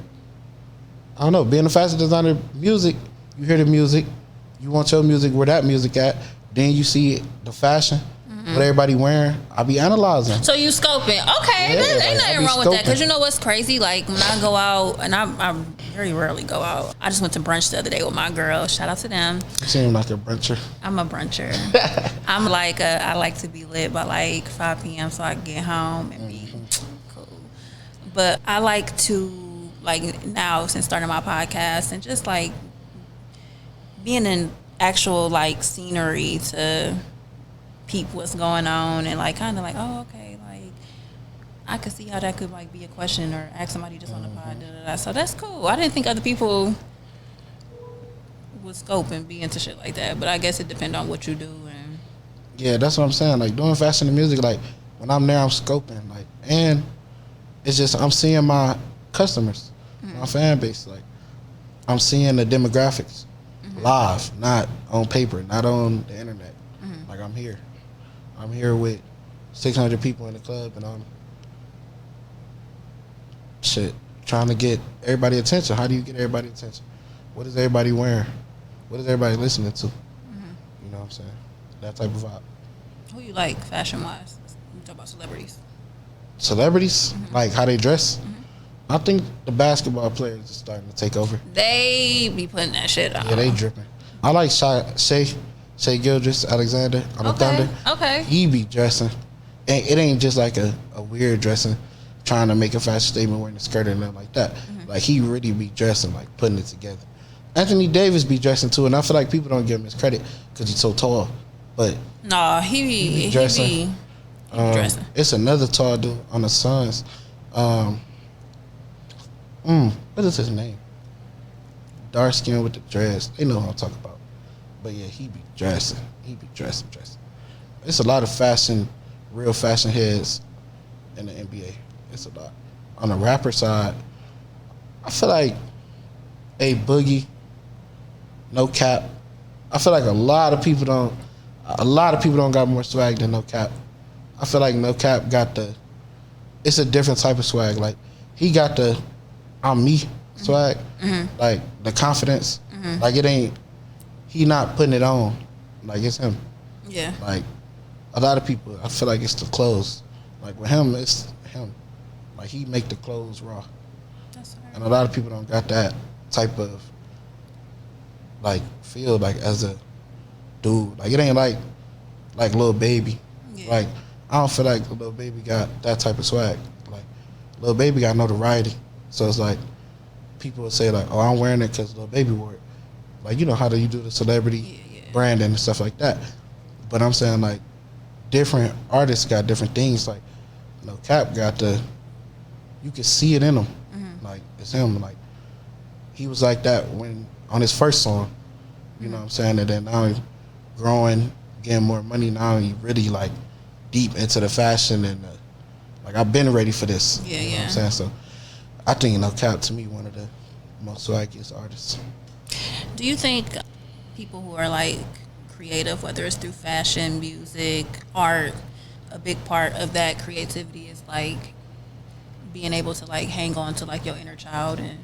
I don't know. Being a fashion designer, music, you hear the music, you want your music where that music at. Then you see the fashion, what everybody wearing. I be analyzing. So you scoping? Okay, ain't nothing wrong with that. Cause you know what's crazy? Like when I go out, and I very rarely go out. I just went to brunch the other day with my girl. Shout out to them. You seem like a bruncher. I'm a bruncher. I'm like I like to be lit by like 5 p.m. so I can get home and be cool. But I like to like now since starting my podcast and just like being in actual like scenery to peep what's going on and like kind of like, oh, okay, like I could see how that could like be a question or ask somebody just on the pod. So that's cool. I didn't think other people would scope and be into shit like that, but I guess it depends on what you do. And yeah, that's what I'm saying. Like doing fashion and music, like when I'm there, I'm scoping. Like, and it's just I'm seeing my customers, my fan base. Like I'm seeing the demographics live, not on paper, not on the internet. Like I'm here. I'm here with 600 people in the club, and I'm trying to get everybody attention. How do you get everybody attention? What is everybody wearing? What is everybody listening to? You know what I'm saying? That type of vibe. Who you like fashion wise? You talk about celebrities. Celebrities, like how they dress. I think the basketball players are starting to take over. They be putting that shit on. Yeah, they dripping. I like Shai Gilgeous-Alexander on the Thunder. Okay. He be dressing. And it ain't just like a weird dressing, trying to make a fashion statement wearing a skirt or nothing like that. Mm-hmm. Like, he really be dressing, like, putting it together. Anthony Davis be dressing, too, and I feel like people don't give him his credit because he's so tall. But nah, he be dressing. It's another tall dude on the Suns. What is his name? Dark skin with the dreads. They know who I'm talking about. But yeah, he be dressing. Dressing. It's a lot of fashion, real fashion heads in the NBA. It's a lot. On the rapper side, I feel like A Boogie, No Cap. I feel like a lot of people don't got more swag than No Cap. I feel like No Cap got it's a different type of swag. Like, he got the I'm me swag. Mm-hmm. Like, the confidence. Mm-hmm. Like, it ain't, he not putting it on. Like, it's him. Yeah. Like, a lot of people, I feel like it's the clothes. Like, with him, it's him. Like, he make the clothes raw. That's right. And a lot of people don't got that type of, like, feel like as a dude. Like, it ain't like Lil Baby. Yeah. Like, I don't feel like Lil Baby got that type of swag. Like, Lil Baby got notoriety. So it's like, people would say, like, oh, I'm wearing it because Lil Baby wore it. Like, you know, how do you do the celebrity branding and stuff like that? But I'm saying, like, different artists got different things. Like, you know, Cap got you can see it in him. Mm-hmm. Like, it's him. Like, he was like that when, on his first song, you know what I'm saying? And then now he's growing, getting more money. Now he really, like, deep into the fashion and, like, I've been ready for this. Yeah, you know what I'm saying? So, I think, you know, Cap, to me, one of the most swaggiest artists. Do you think people who are, like, creative, whether it's through fashion, music, art, a big part of that creativity is, like, being able to, like, hang on to, like, your inner child and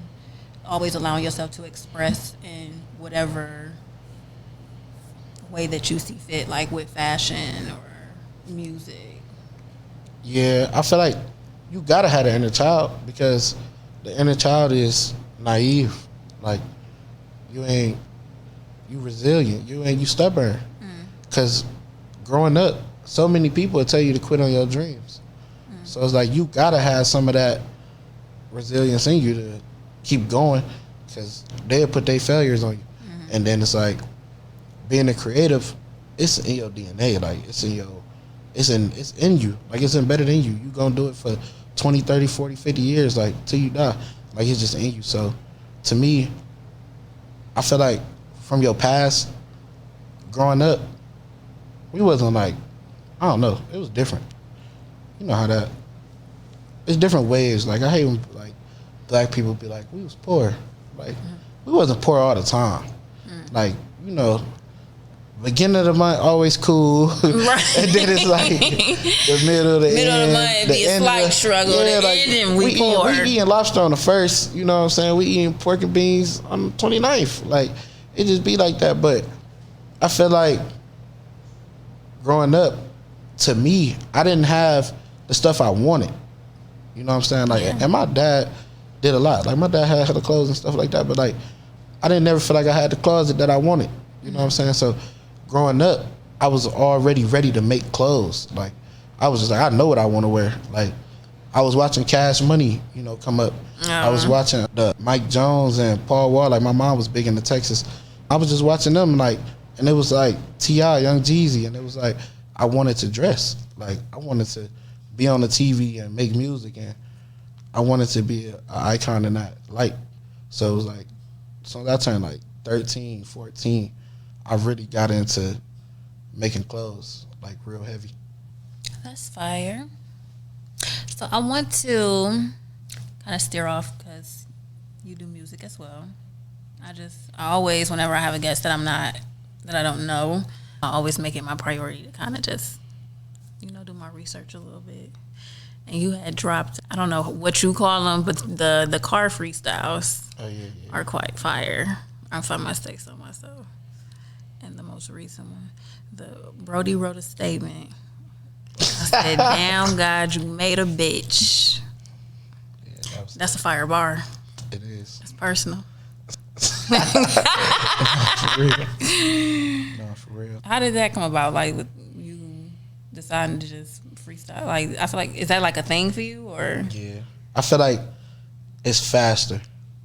always allowing yourself to express in whatever way that you see fit, like with fashion or music? Yeah, I feel like you gotta have the inner child because the inner child is naive. Like, you resilient. You stubborn. Because growing up, so many people will tell you to quit on your dreams. So it's like you gotta have some of that resilience in you to keep going because they'll put their failures on you. And then it's like being a creative, it's in your DNA. Like, it's in you. Like, it's embedded in you. You gonna do it for 20, 30, 40, 50 years, like, till you die. Like, it's just in you. So to me, I feel like from your past, growing up, we wasn't like, I don't know, it was different. You know how that, it's different ways. Like, I hate when, like, black people be like, we was poor. Like, we wasn't poor all the time. Like, you know, beginning of the month always cool, right. And then it's like the middle of the month be a slight struggle. Yeah, the end we poor. We eating lobster on the 1st. You know what I'm saying? We eating pork and beans on the 29th. Like, it just be like that. But I feel like growing up, to me, I didn't have the stuff I wanted. You know what I'm saying? Like, and my dad did a lot. Like, my dad had the clothes and stuff like that. But, like, I didn't never feel like I had the closet that I wanted. You know what I'm saying? So growing up, I was already ready to make clothes. Like, I was just like, I know what I want to wear. Like, I was watching Cash Money, you know, come up. I was watching the Mike Jones and Paul Wall. Like, my mom was big into Texas. I was just watching them, like, and it was like T.I., Young Jeezy, and it was like I wanted to dress. Like, I wanted to be on the TV and make music, and I wanted to be an icon in that light. So it was like, so I turned like 13, 14, I really got into making clothes, like, real heavy. That's fire. So I want to kind of steer off because you do music as well. I always, whenever I have a guest that I don't know, I always make it my priority to kind of just, you know, do my research a little bit. And you had dropped, I don't know what you call them, but the car freestyles are quite fire, if I must say so myself. And the most recent one, Brody wrote a statement. I said, damn, God, you made a bitch. That's a fire bar. It is. It's personal. For real. No, for real. How did that come about? Like, with you deciding to just freestyle? Like, I feel like, is that like a thing for you, or? Yeah, I feel like it's faster.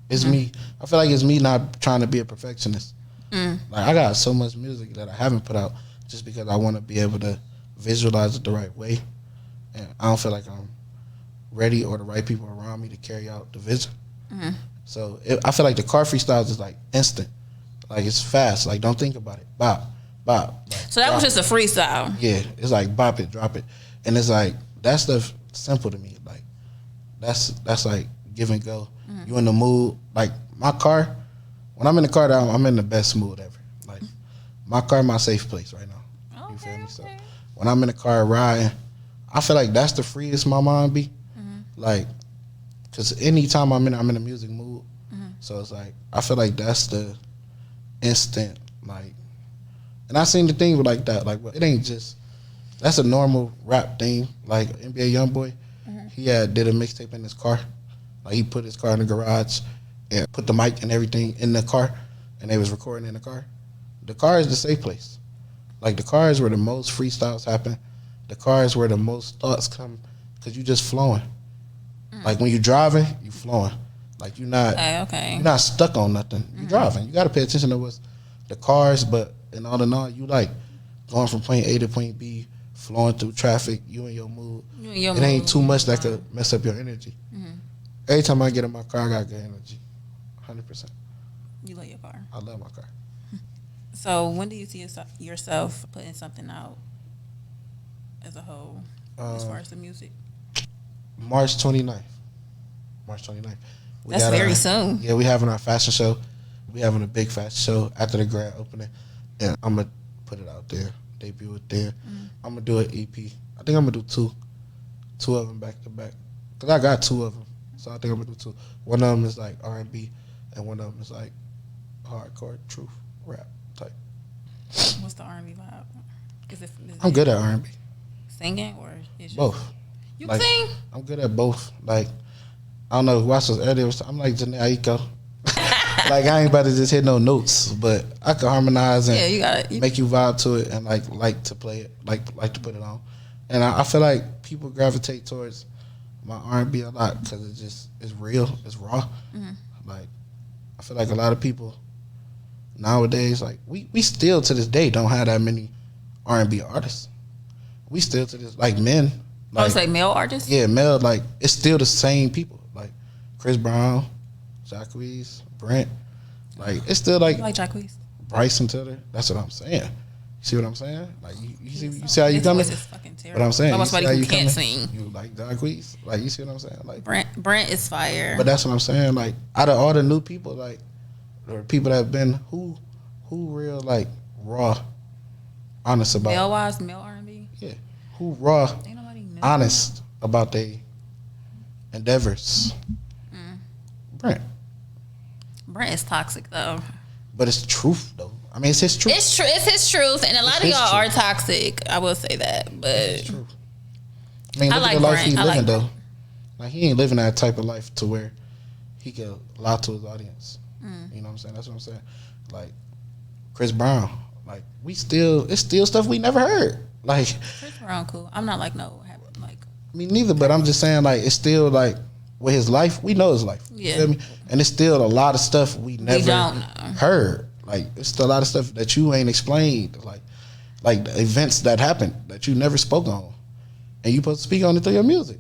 It's me. I feel like it's me not trying to be a perfectionist. Like, I got so much music that I haven't put out just because I want to be able to visualize it the right way, and I don't feel like I'm ready or the right people around me to carry out the vision. So I feel like the car freestyles is like instant, like it's fast. Like, don't think about it. Bop, bop. Like, So that was just a freestyle. yeah, it's like bop it, drop it, and it's like that stuff simple to me. Like that's like give and go. You in the mood. Like my car, when I'm in the car, I'm in the best mood ever. Like my car, my safe place right now. You feel me? So when I'm in the car riding, I feel like that's the freest my mind be. Like, cause anytime I'm in a music mood, so it's like I feel like that's the instant like. And I seen the thing with like that. Like, it ain't just that's a normal rap thing. Like NBA YoungBoy, he did a mixtape in his car. Like, he put his car in the garage and put the mic and everything in the car, and they was recording in the car. The car is the safe place. Like, the car is where the most freestyles happen. The car is where the most thoughts come, because you just flowing. Like, when you driving, you flowing. Like, you're not stuck on nothing. You driving. You got to pay attention to what's the cars, but in all, you like going from point A to point B, flowing through traffic, you in your mood. It ain't too much that could mess up your energy. Every time I get in my car, I got good energy. 100%. You love your car. I love my car. So when do you see yourself putting something out as a whole, as far as the music? March 29th. That's very soon. Yeah, we having our fashion show. We having a big fashion show after the grand opening. And I'm going to put it out there, debut it there. I'm going to do an EP. I think I'm going to do two of them back to back. Because I got two of them. So I think I'm going to do two. One of them is like R&B, and one of them is like hardcore, truth, rap type. What's the R&B vibe? I'm good at R&B. Singing, or is both? You like, sing? I'm good at both. Like, I don't know who I was earlier. I'm like Janae Aiko. Like, I ain't about to just hit no notes, but I can harmonize and make you vibe to it, and like to play it, like to put it on. And I feel like people gravitate towards my R&B a lot because it's real, it's raw. Like, I feel like a lot of people nowadays, like we still to this day don't have that many R&B artists. We still to this, like, men. Like, it's like male artists? Yeah, male. Like, it's still the same people. Like Chris Brown, Jacquees, Brent. Like, it's still like Jacquees. Bryson Tiller. That's what I'm saying. You see what I'm saying? Like, you see how you coming? His voice is fucking terrible. What I'm saying. Like somebody who can't coming? sing. You like Jacquees? Like, you see what I'm saying? Like, Brent is fire. But that's what I'm saying. Like, out of all the new people, like, or people that have been who real, like, raw, honest about male R&B. Yeah, who raw, Ain't nobody new. honest about their endeavors. Brent is toxic though. But it's truth though. I mean, it's his truth. It's his truth, and a lot of y'all are toxic. I will say that, but it's true. I mean, look at the life he's living though. Like, he ain't living that type of life to where he can lie to his audience. You know what I'm saying? That's what I'm saying. Like Chris Brown, like it's still stuff we never heard. Like, Chris Brown, cool. I'm not like me neither, but I'm just saying, like, it's still like with his life, we know his life. Yeah. You feel me? And it's still a lot of stuff we never don't know. heard. Like, it's still a lot of stuff that you ain't explained. Like the events that happened that you never spoke on, and you supposed to speak on it through your music.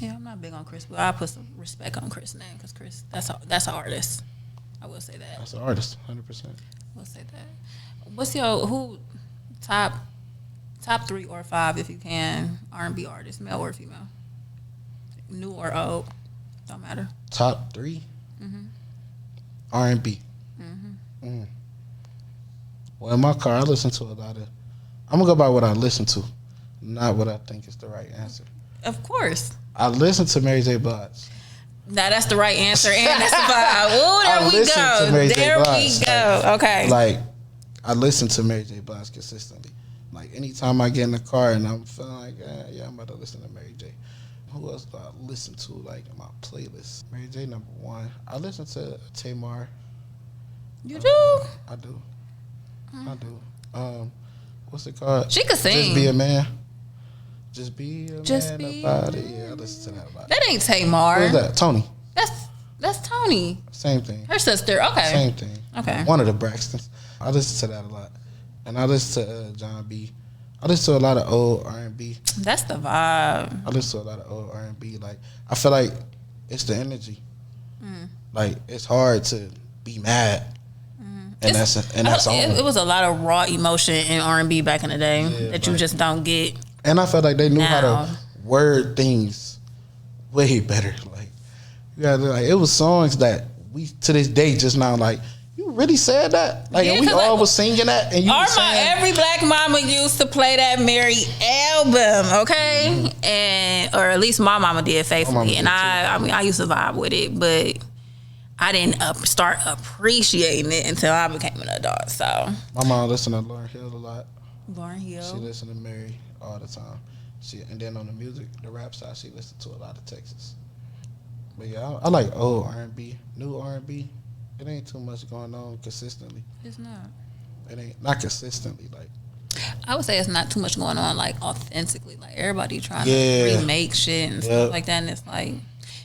Yeah, I'm not big on Chris, but I put some respect on Chris' name because Chris, that's an artist. I will say that. That's an artist, 100%. I will say that. What's your top 3 or 5, if you can, R&B artists, male or female, new or old, don't matter. Top 3, R&B. Well, in my car, I listen to a lot of. I'm gonna go by what I listen to, not what I think is the right answer. Of course. I listen to Mary J. Blige. Now that's the right answer, and that's the vibe. Oh, there we go. Okay. Like, I listen to Mary J. Blige consistently. Like, anytime I get in the car and I'm feeling like, yeah, I'm about to listen to Mary J. Who else do I listen to like in my playlist? Mary J number one. I listen to Tamar. You do? I do. I do. What's it called? She could sing. Just Be a Man. Just be a Just man be about it. Yeah, I listen to that a lot. That ain't Tamar. Who's that? Tony. That's Tony. Same thing. Her sister. Okay. Same thing. Okay. One of the Braxtons. I listen to that a lot. And I listen to John B. I listen to a lot of old R&B. That's the vibe. I listen to a lot of old R&B. Like, I feel like it's the energy. Like, it's hard to be mad. And that's all. It was a lot of raw emotion in R&B back in the day that you just don't get. And I felt like they knew how now. to word things way better. Like, it was songs that we to this day just now like, you really said that? Like, and we all was singing that, and you were saying, every black mama used to play that Mary album, okay? And or at least my mama did faithfully, and I mean I used to vibe with it, but I didn't start appreciating it until I became an adult. So my mom listened to Lauryn Hill a lot. Lauryn Hill. She listened to Mary all the time. And then on the music, the rap side, she listened to a lot of Texas. But yeah, I like old R&B, new R&B. It ain't too much going on consistently. It's not. It ain't not consistently. Like, I would say it's not too much going on like authentically. Like everybody trying to remake shit and stuff like that, and it's like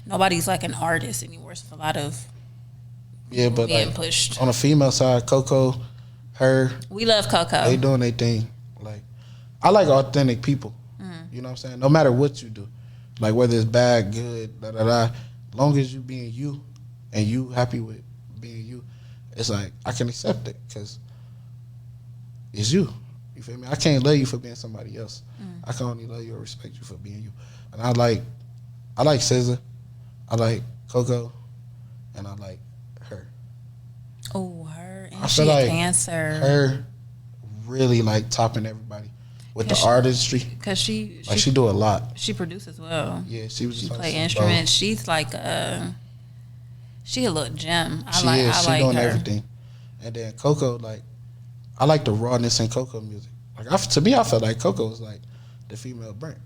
nobody's like an artist anymore. It's a lot of but being like, pushed. On the female side, Coco, her, we love Coco. They doing their thing. Like, I like authentic people. You know what I'm saying? No matter what you do, like whether it's bad, good, as long as you being you and you happy with being you, it's like I can accept it because it's you. You feel me? I can't love you for being somebody else. I can only love you or respect you for being you. And I like SZA, I like Coco, and I like her. Oh, her. And I she feel like Cancer. Her really like topping everybody with the artistry. Because she do a lot. She produces well. Yeah, she play instruments. She's like she a little gem. I like doing her. Everything. And then Coco, like, I like the rawness in Coco music. Like, to me, I felt like Coco was like the female Brent,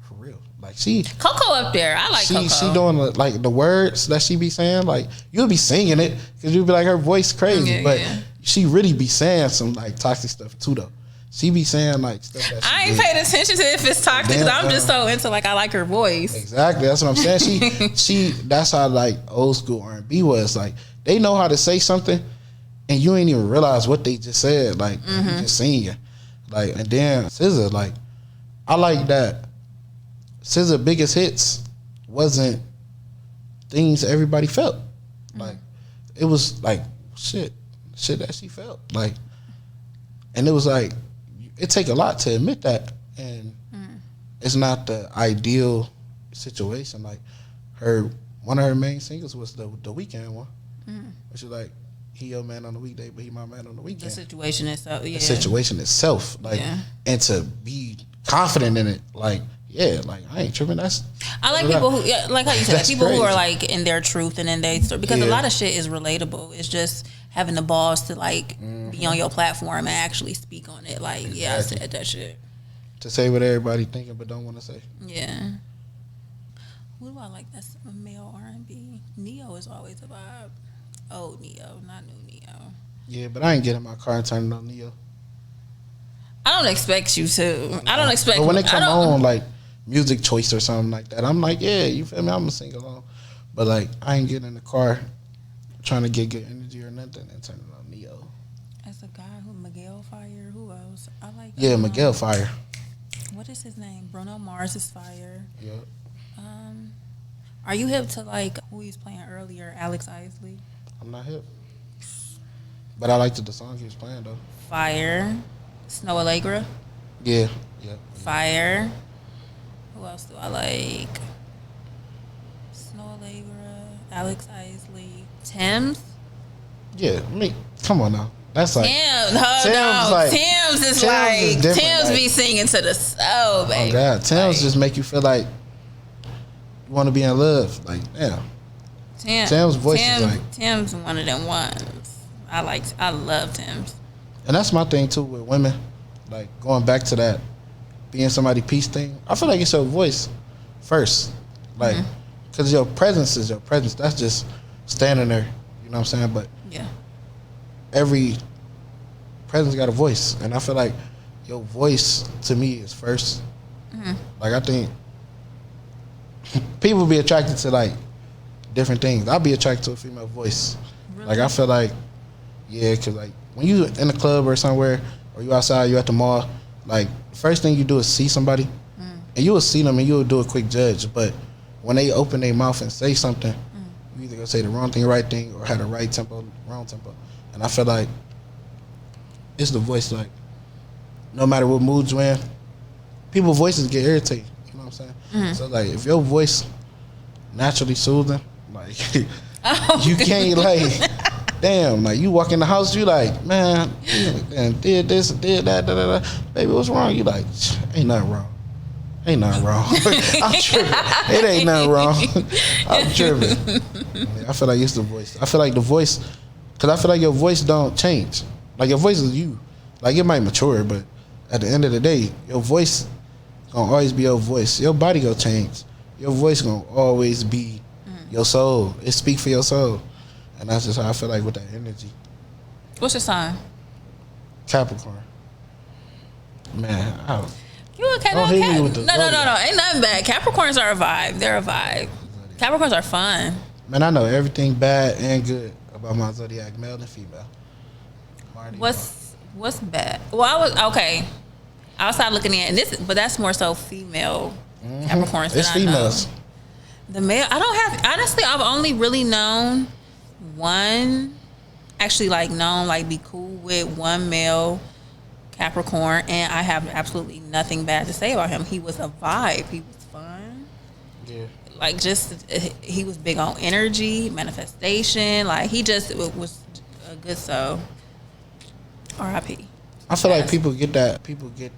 for real. Like Coco up there. I like Coco. She doing like the words that she be saying. Like, you'll be singing it because you'll be like her voice crazy, but she really be saying some like toxic stuff too though. She be saying like stuff that I ain't paid attention to if it's toxic because I'm just so into like I like her voice. Exactly, that's what I'm saying. She that's how like old school R&B was. Like they know how to say something, and you ain't even realize what they just said. Like you just singing, like and then SZA. Like I like that. SZA biggest hits wasn't things everybody felt. Like it was like shit that she felt like, and it was like. It take a lot to admit that, and it's not the ideal situation. Like one of her main singles was the Weeknd one, which is like he your man on the weekday, but he my man on the weekend. The situation itself, The situation itself, like, and to be confident in it, like, like I ain't tripping. I like people who, like how you said, people who are like in their truth and in their story, because a lot of shit is relatable. It's just having the balls to like be on your platform and actually speak on it. Like, I said that shit. To say what everybody thinking but don't want to say. Yeah. Who do I like that's a male R&B? Neo is always a vibe. Old Neo, not new Neo. Yeah, but I ain't getting my car and turning on Neo. I don't expect you to. I don't expect. But when it come on like music choice or something like that, I'm like, you feel me? I'm gonna sing along. But like, I ain't getting in the car trying to get good energy or nothing and turning on Neo. As a guy who Miguel Fire, who else? I like. Miguel Fire. What is his name? Bruno Mars is fire. Yep. Are you hip to like who he's playing earlier, Alex Isley? I'm not hip, but I liked the song he was playing though. Fire. Snow Allegra. Yeah. Fire. Who else do I like? Snow Allegra, Alex Isley, Thames. Yeah, come on now. That's like Thames. Thames is like Thames be singing to the soul, baby. Oh God, Thames just make you feel like you want to be in love. Like, Thames' voice is like Thames one of them ones. I love Thames. And that's my thing too with women. Like going back to that being somebody peace thing. I feel like it's your voice first. Like, because your presence is your presence. That's just standing there. You know what I'm saying? But Yeah. every presence got a voice, and I feel like your voice to me is first. Like, I think people be attracted to like different things. I'll be attracted to a female voice. Really? Like, I feel like, yeah, because like when you in the club or somewhere, or you outside, you at the mall, like the first thing you do is see somebody, and you will see them and you will do a quick judge. But when they open their mouth and say something, you either gonna say the wrong thing, right thing, or have the right tempo, wrong tempo. And I feel like it's the voice. Like, no matter what mood you're in, people's voices get irritated. You know what I'm saying? So like, if your voice naturally soothing, like you can't like, damn, like you walk in the house, you like, man, and did this and did that, baby, what's wrong? You like, ain't nothing wrong. Ain't nothing wrong. I'm tripping. It ain't nothing wrong. I'm tripping. I feel like it's the voice. I feel like the voice, because I feel like your voice don't change. Like, your voice is you. Like, it might mature, but at the end of the day, your voice gonna always be your voice. Your body gonna change. Your voice gonna always be your soul. It speak for your soul. And that's just how I feel like with that energy. What's your sign? Capricorn. Man, You okay? Don't hit me with the No. Ain't nothing bad. Capricorns are a vibe. They're a vibe. Capricorns are fun. man, I know everything bad and good about my zodiac, male and female. Marty, What's bad? Well, I was okay. Outside looking in, and but that's more so female Capricorns. It's females. The male, I don't have. Honestly, I've only really known one. Actually, like be cool with one male Capricorn, and I have absolutely nothing bad to say about him. He was a vibe. He was fun. Yeah. Like, just he was big on energy, manifestation. Like, he just was a good soul. R.I.P. I feel like people get that. People get,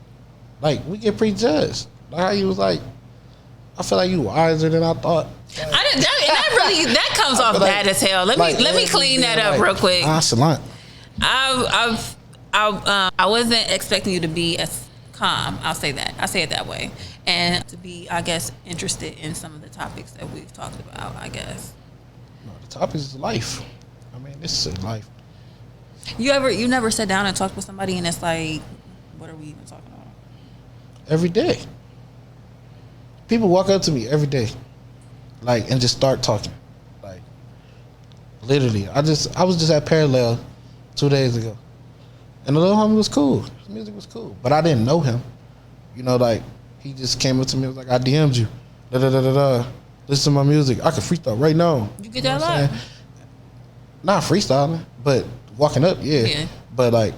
like, we get prejudged. Like how you was like, I feel like you wiser than I thought. Like, I didn't. That comes off bad as hell. Let me clean that up real quick. Nonchalant. I wasn't expecting you to be as calm. I'll say that. I say it that way, and to be, I guess, interested in some of the topics that we've talked about. I guess. No, the topic is life. I mean, this is life. You never sat down and talked with somebody and it's like, what are we even talking about? Every day. People walk up to me every day, like, and just start talking. Like, literally. I was just at Parallel 2 days ago. And the little homie was cool. His music was cool. But I didn't know him. You know, like, he just came up to me and was like, I DM'd you. Listen to my music. I can freestyle right now. You get that a lot? Not freestyling, but walking up, yeah. But like,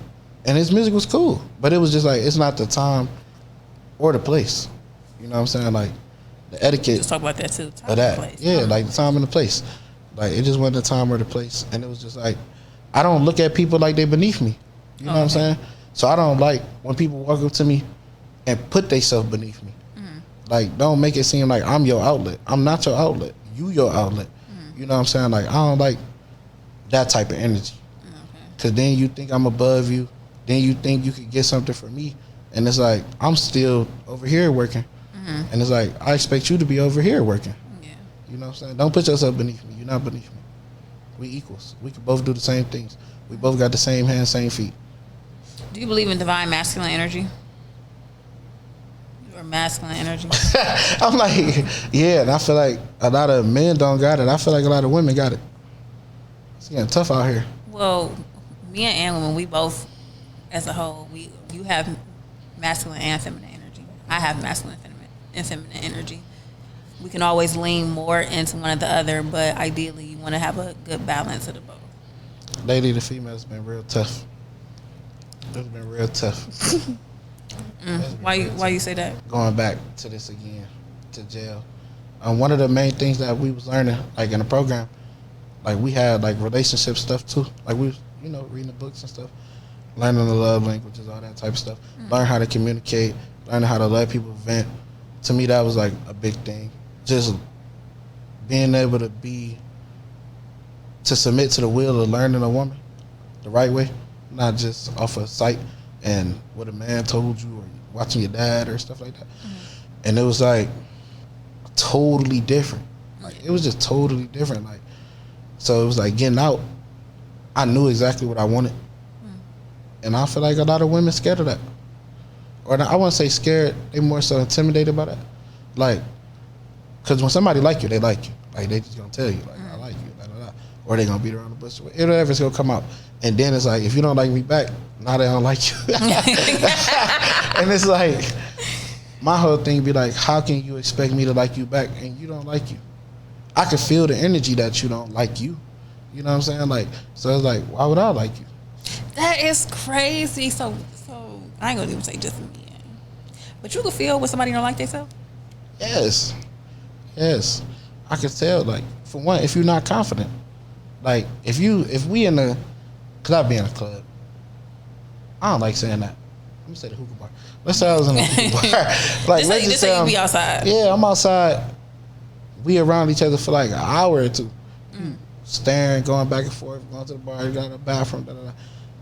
and his music was cool. But it was just like, it's not the time or the place. You know what I'm saying? Like, the etiquette. Just talk about that too. Time of that. and place. Yeah, like the time and the place. Like, it just wasn't the time or the place. And it was just like, I don't look at people like they beneath me. You know what I'm saying? So I don't like when people walk up to me and put themselves beneath me. Like, don't make it seem like I'm your outlet. I'm not your outlet. You your outlet. You know what I'm saying? Like, I don't like that type of energy. Because then you think I'm above you. Then you think you could get something from me. And it's like, I'm still over here working. And it's like, I expect you to be over here working. Yeah. You know what I'm saying? Don't put yourself beneath me. You're not beneath me. We equals. We can both do the same things. We both got the same hands, same feet. Do you believe in divine masculine energy? Or masculine energy? I'm like, yeah, and I feel like a lot of men don't got it. I feel like a lot of women got it. It's getting tough out here. Well, me and women, we both, as a whole, you have masculine and feminine energy. I have masculine and feminine energy. We can always lean more into one or the other, but ideally, you want to have a good balance of the both. Lately, the female's been real tough. It's been real tough. Why you say that? Going back to this again, to jail. One of the main things that we was learning, like in the program, like we had like relationship stuff too. Like we was, reading the books and stuff, learning the love languages, all that type of stuff. Learn how to communicate, learning how to let people vent. To me, that was like a big thing. Just being able to submit to the will of learning a woman the right way, not just off of sight and what a man told you or watching your dad or stuff like that. And it was like, totally different. Like it was just totally different. Like so it was like getting out. I knew exactly what I wanted, and I feel like a lot of women scared of that. Or I wouldn't say scared. They more so intimidated by that. Like, cause when somebody like you, they like you. Like they just gonna tell you like I like you, blah, blah, blah. Or they gonna beat around the bush. Whatever's gonna come out. And then it's like if you don't like me back, now they don't like you. And it's like my whole thing be like, how can you expect me to like you back and you don't like you? I can feel the energy that you don't like you. You know what I'm saying? Like so it's like why would I like you? That is crazy. So I ain't gonna even say just me. But you can feel when somebody don't like themselves? Yes. I can tell, like, for one, if you're not confident. Like, if we in the, cause I be in a club. I don't like saying that. Let me say the hookah bar. Let's say I was in a hookah bar. Like, just say you be outside. Yeah, I'm outside. We around each other for like an hour or two. Staring, going back and forth, going to the bar, going to the bathroom, da, da, da.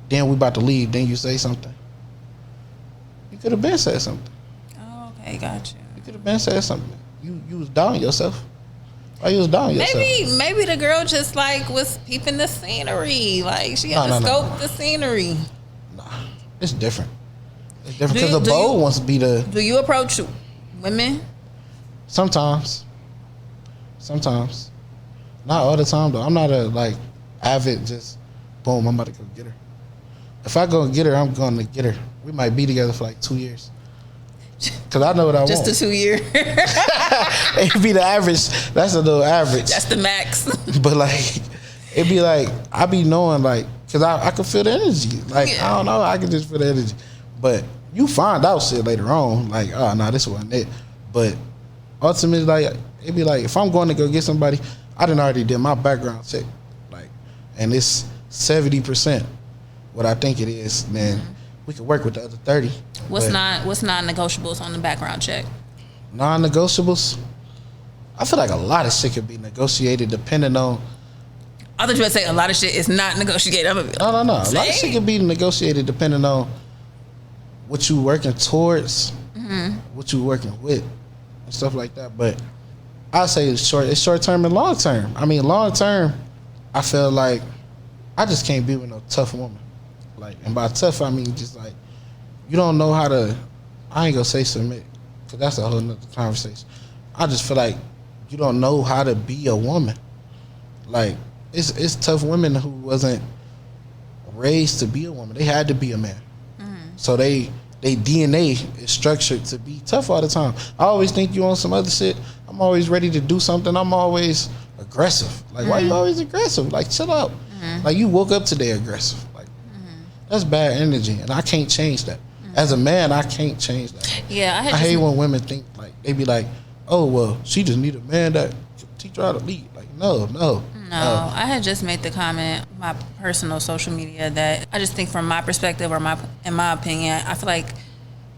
Then we about to leave, then you say something. You could have been said something. Oh, okay, gotcha. You could have been said something. You was down yourself. Why you was down yourself? Maybe the girl just like was peeping the scenery. Like she had to scope the scenery. Nah, it's different. It's different because the bold wants to be the. Do you approach women? Sometimes. Not all the time though. I'm not a like avid just boom. I'm about to go get her. If I go get her, I'm going to get her. We might be together for like 2 years. Cause I know what I want. Just the 2 year. It'd be the average. That's a little average. That's the max. But like, it'd be like I be knowing like, cause I can feel the energy. Like I don't know, I can just feel the energy. But you find out shit later on. Like oh no, this wasn't it. But ultimately, like it'd be like if I'm going to go get somebody, I done already did my background check. Like, and it's 70% what I think it is. Then we could work with the other 30. What's non-negotiables on the background check? Non-negotiables. I feel like a lot of shit could be negotiated depending on. I thought you were going to say a lot of shit is not negotiated. No. A lot of shit could be negotiated depending on what you working towards, what you working with, and stuff like that. But I say it's short term and long term. I mean, long term, I feel like I just can't be with no tough woman. Like, and by tough, I mean just like you don't know how to. I ain't gonna say submit, cause that's a whole nother conversation. I just feel like you don't know how to be a woman. Like it's tough women who wasn't raised to be a woman. They had to be a man. So they DNA is structured to be tough all the time. I always think you on some other shit. I'm always ready to do something. I'm always aggressive. Like why you always aggressive? Like chill out. Like you woke up today aggressive. Like that's bad energy, and I can't change that. As a man, I can't change that. Yeah, I hate when women think like they be like, oh well, she just need a man that can teach her how to lead. Like no. I had just made the comment, my personal social media, that I just think from my perspective or in my opinion, I feel like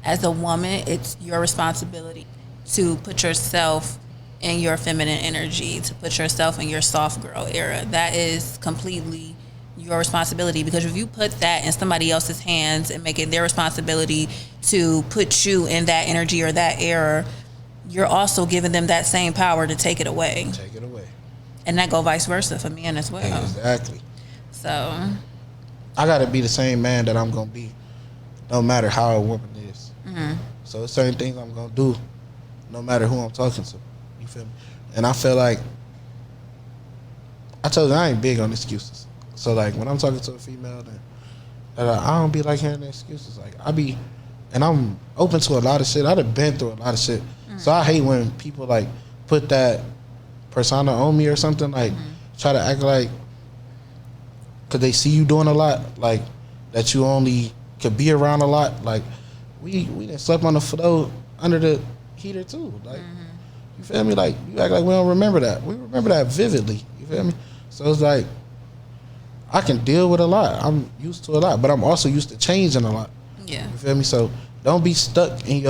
as a woman, it's your responsibility to put yourself in your feminine energy, to put yourself in your soft girl era. That is completely your responsibility, because if you put that in somebody else's hands and make it their responsibility to put you in that energy or that era, you're also giving them that same power to take it away. And that go vice versa for men as well. Exactly. So I gotta be the same man that I'm gonna be, no matter how a woman is. So there's certain things I'm gonna do, no matter who I'm talking to. You feel me? And I feel like I told you I ain't big on excuses. So like when I'm talking to a female, then I don't be like hearing the excuses. Like and I'm open to a lot of shit. I've been through a lot of shit. So I hate when people like put that persona on me or something, like try to act like, cause they see you doing a lot, like that you only could be around a lot. Like we done slept on the floor under the heater too. Like you feel me? Like you act like we don't remember that. We remember that vividly. You feel me? So it's like I can deal with a lot. I'm used to a lot, but I'm also used to changing a lot. yeah. You feel me? So don't be stuck in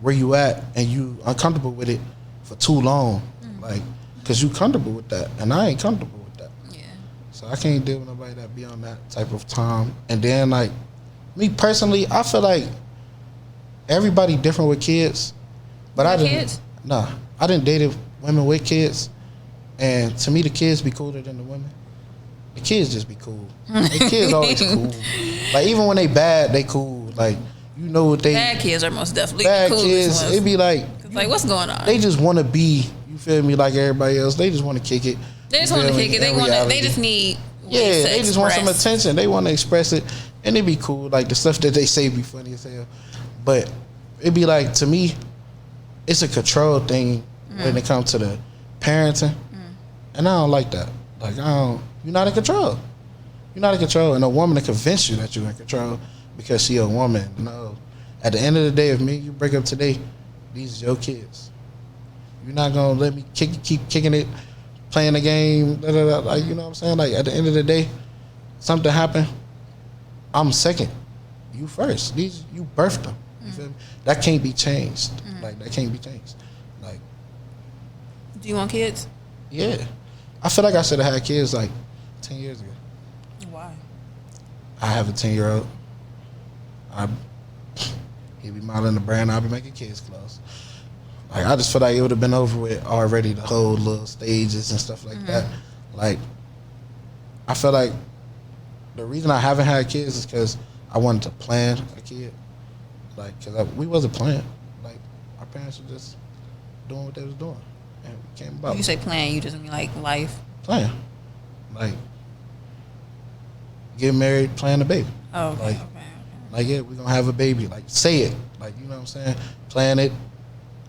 where you at and you uncomfortable with it for too long. Like, cause you comfortable with that, and I ain't comfortable with that. Yeah. So I can't deal with nobody that be on that type of time. And then like, me personally, I feel like everybody different with kids, but Nah, I didn't dated women with kids, and to me, the kids be cooler than the women. The kids just be cool. The kids always cool. Like even when they bad, they cool. Like you know what they Bad kids are most definitely bad the coolest kids. ones. It be like what's going on? they just want to be. You feel me? Like everybody else, they just want to kick it. They just want to kick it. They just need. They just want some attention. They want to express it, and it be cool. Like the stuff that they say be funny as hell, but it be like to me, it's a control thing when it comes to the parenting, and I don't like that. Like you're not in control. You're not in control, and a woman to convince you that you're in control because she a woman. No, at the end of the day, if me and you break up today, these is your kids. You're not gonna let me keep kicking it, playing the game. Like you know what I'm saying? Like at the end of the day, something happened. I'm second. You first. These you birthed them. You feel me? That can't be changed. Like that can't be changed. Like, do you want kids? Yeah, I feel like I should have had kids like 10 years ago. Why? I have a 10-year-old. He be modeling the brand. I'll be making kids clothes. Like I just feel like it would have been over with already. The whole little stages and stuff like that. Like I feel like the reason I haven't had kids is because I wanted to plan a kid. Like because we wasn't playing. Like our parents were just doing what they was doing, and we came about. You say plan, you just mean like life. Playing, like get married, plan a baby. Oh, okay, like, okay. Like yeah, we're gonna have a baby. Like say it. Like you know what I'm saying. Plan it.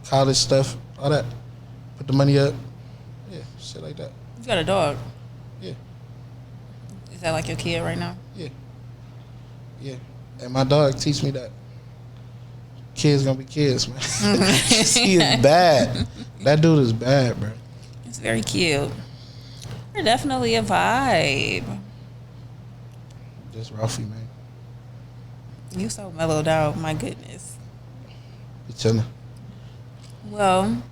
College stuff, all that. Put the money up. Yeah, shit like that. You got a dog. Yeah. Is that like your kid right now? Yeah. Yeah. And my dog teach me that kids gonna be kids, man. He is bad. That dude is bad, bro. It's very cute. You're definitely a vibe. Just Ralphie, man. You so mellowed out, my goodness. Be chilling. Well,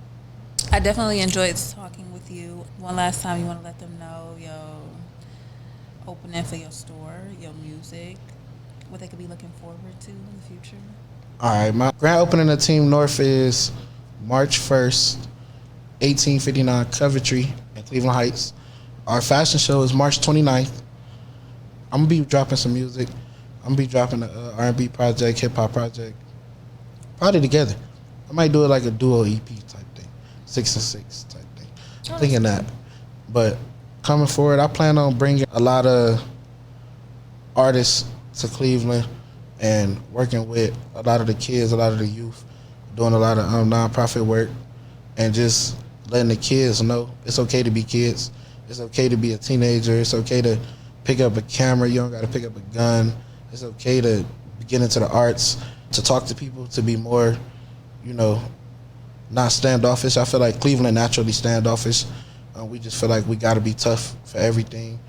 I definitely enjoyed talking with you. One last time, you want to let them know your opening for your store, your music, what they could be looking forward to in the future? All right, my grand opening of Team Nrth is March 1st, 1859 Coventry in Cleveland Heights. Our fashion show is March 29th. I'm going to be dropping some music. I'm going to be dropping an R&B project, hip-hop project, probably together. I might do it like a duo EP type thing, 6 and 6 type thing. I'm thinking that. But coming forward, I plan on bringing a lot of artists to Cleveland and working with a lot of the kids, a lot of the youth, doing a lot of nonprofit work, and just letting the kids know it's okay to be kids. It's okay to be a teenager. It's okay to pick up a camera. You don't got to pick up a gun. It's okay to get into the arts, to talk to people, to be more, not standoffish. I feel like Cleveland naturally standoffish. We just feel like we got to be tough for everything.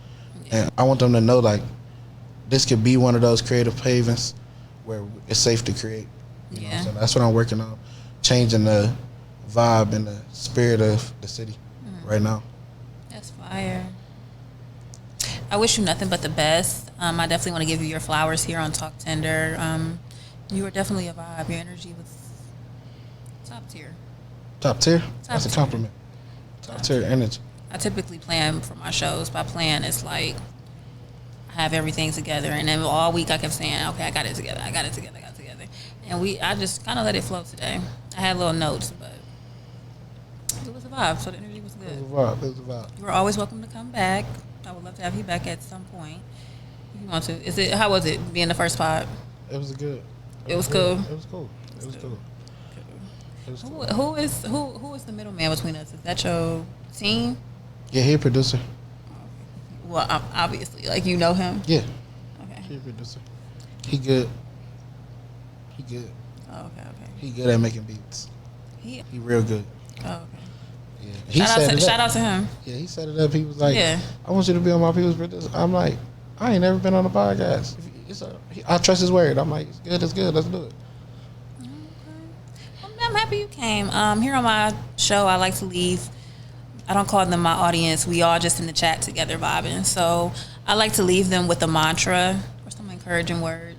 And I want them to know, like, this could be one of those creative havens where it's safe to create. You know what I'm saying? That's what I'm working on, changing the vibe and the spirit of the city right now. That's fire. I wish you nothing but the best. I definitely want to give you your flowers here on Tlktender. You are definitely a vibe. Your energy was top tier. Top tier? That's a compliment. Top tier energy. I typically plan for my shows. By plan, it's like I have everything together, and then all week I kept saying, "Okay, I got it together. I got it together. I got it together." And I just kind of let it flow today. I had little notes, but it was a vibe. So the energy was good. It was a vibe. You are always welcome to come back. I would love to have you back at some point if you want to. How was it being the first pod? It was good. It was cool. It was cool. It was cool. It was cool. Who is the middleman between us? Is that your team? Yeah, he a producer. Well, obviously, like you know him. Yeah. Okay. He a producer. He good. He good. Oh, okay. He good at making beats. He real good. Oh, okay. Yeah. Shout out to him. Yeah, he set it up. He was like, Yeah. I want you to be on my people's producer. I'm like, I ain't never been on a podcast. I trust his word. I'm like, it's good. Let's do it. Okay. Well, I'm happy you came. Here on my show, I like to leave. I don't call them my audience. We all just in the chat together vibing. So I like to leave them with a mantra or some encouraging words.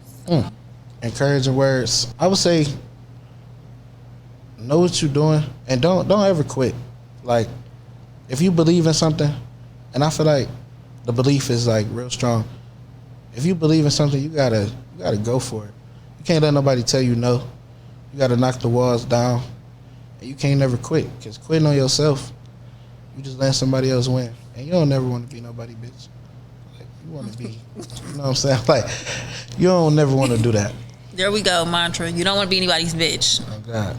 Encouraging words. I would say know what you're doing, and don't ever quit. Like, if you believe in something, and I feel like the belief is like real strong. If you believe in something, you gotta go for it. You can't let nobody tell you no. You gotta knock the walls down, and you can't never quit. Cause quitting on yourself, you just let somebody else win, and you don't never want to be nobody bitch. Like, you want to be, you know what I'm saying? Like, you don't never want to do that. There we go, mantra. You don't want to be anybody's bitch. Oh God.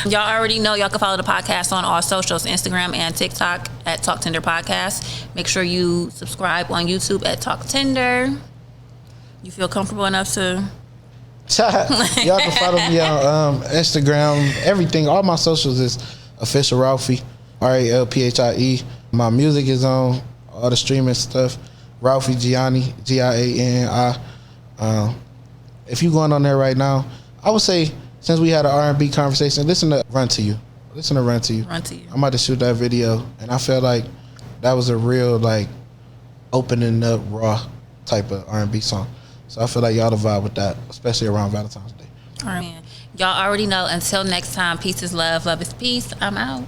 Y'all already know y'all can follow the podcast on all socials, Instagram and TikTok at Tlktender Podcast. Make sure you subscribe on YouTube at Tlktender. You feel comfortable enough to... Y'all can follow me on Instagram, everything. All my socials is official Ralphie, Ralphie. My music is on all the streaming stuff. Ralphie Gianni, Gianni. If you going on there right now, I would say, since we had an R&B conversation, listen to Run to You. Run to You. I'm about to shoot that video, and I felt like that was a real, like, opening up raw type of R&B song. So I feel like y'all to vibe with that, especially around Valentine's Day. All right, man. Y'all already know. Until next time, peace is love, love is peace. I'm out.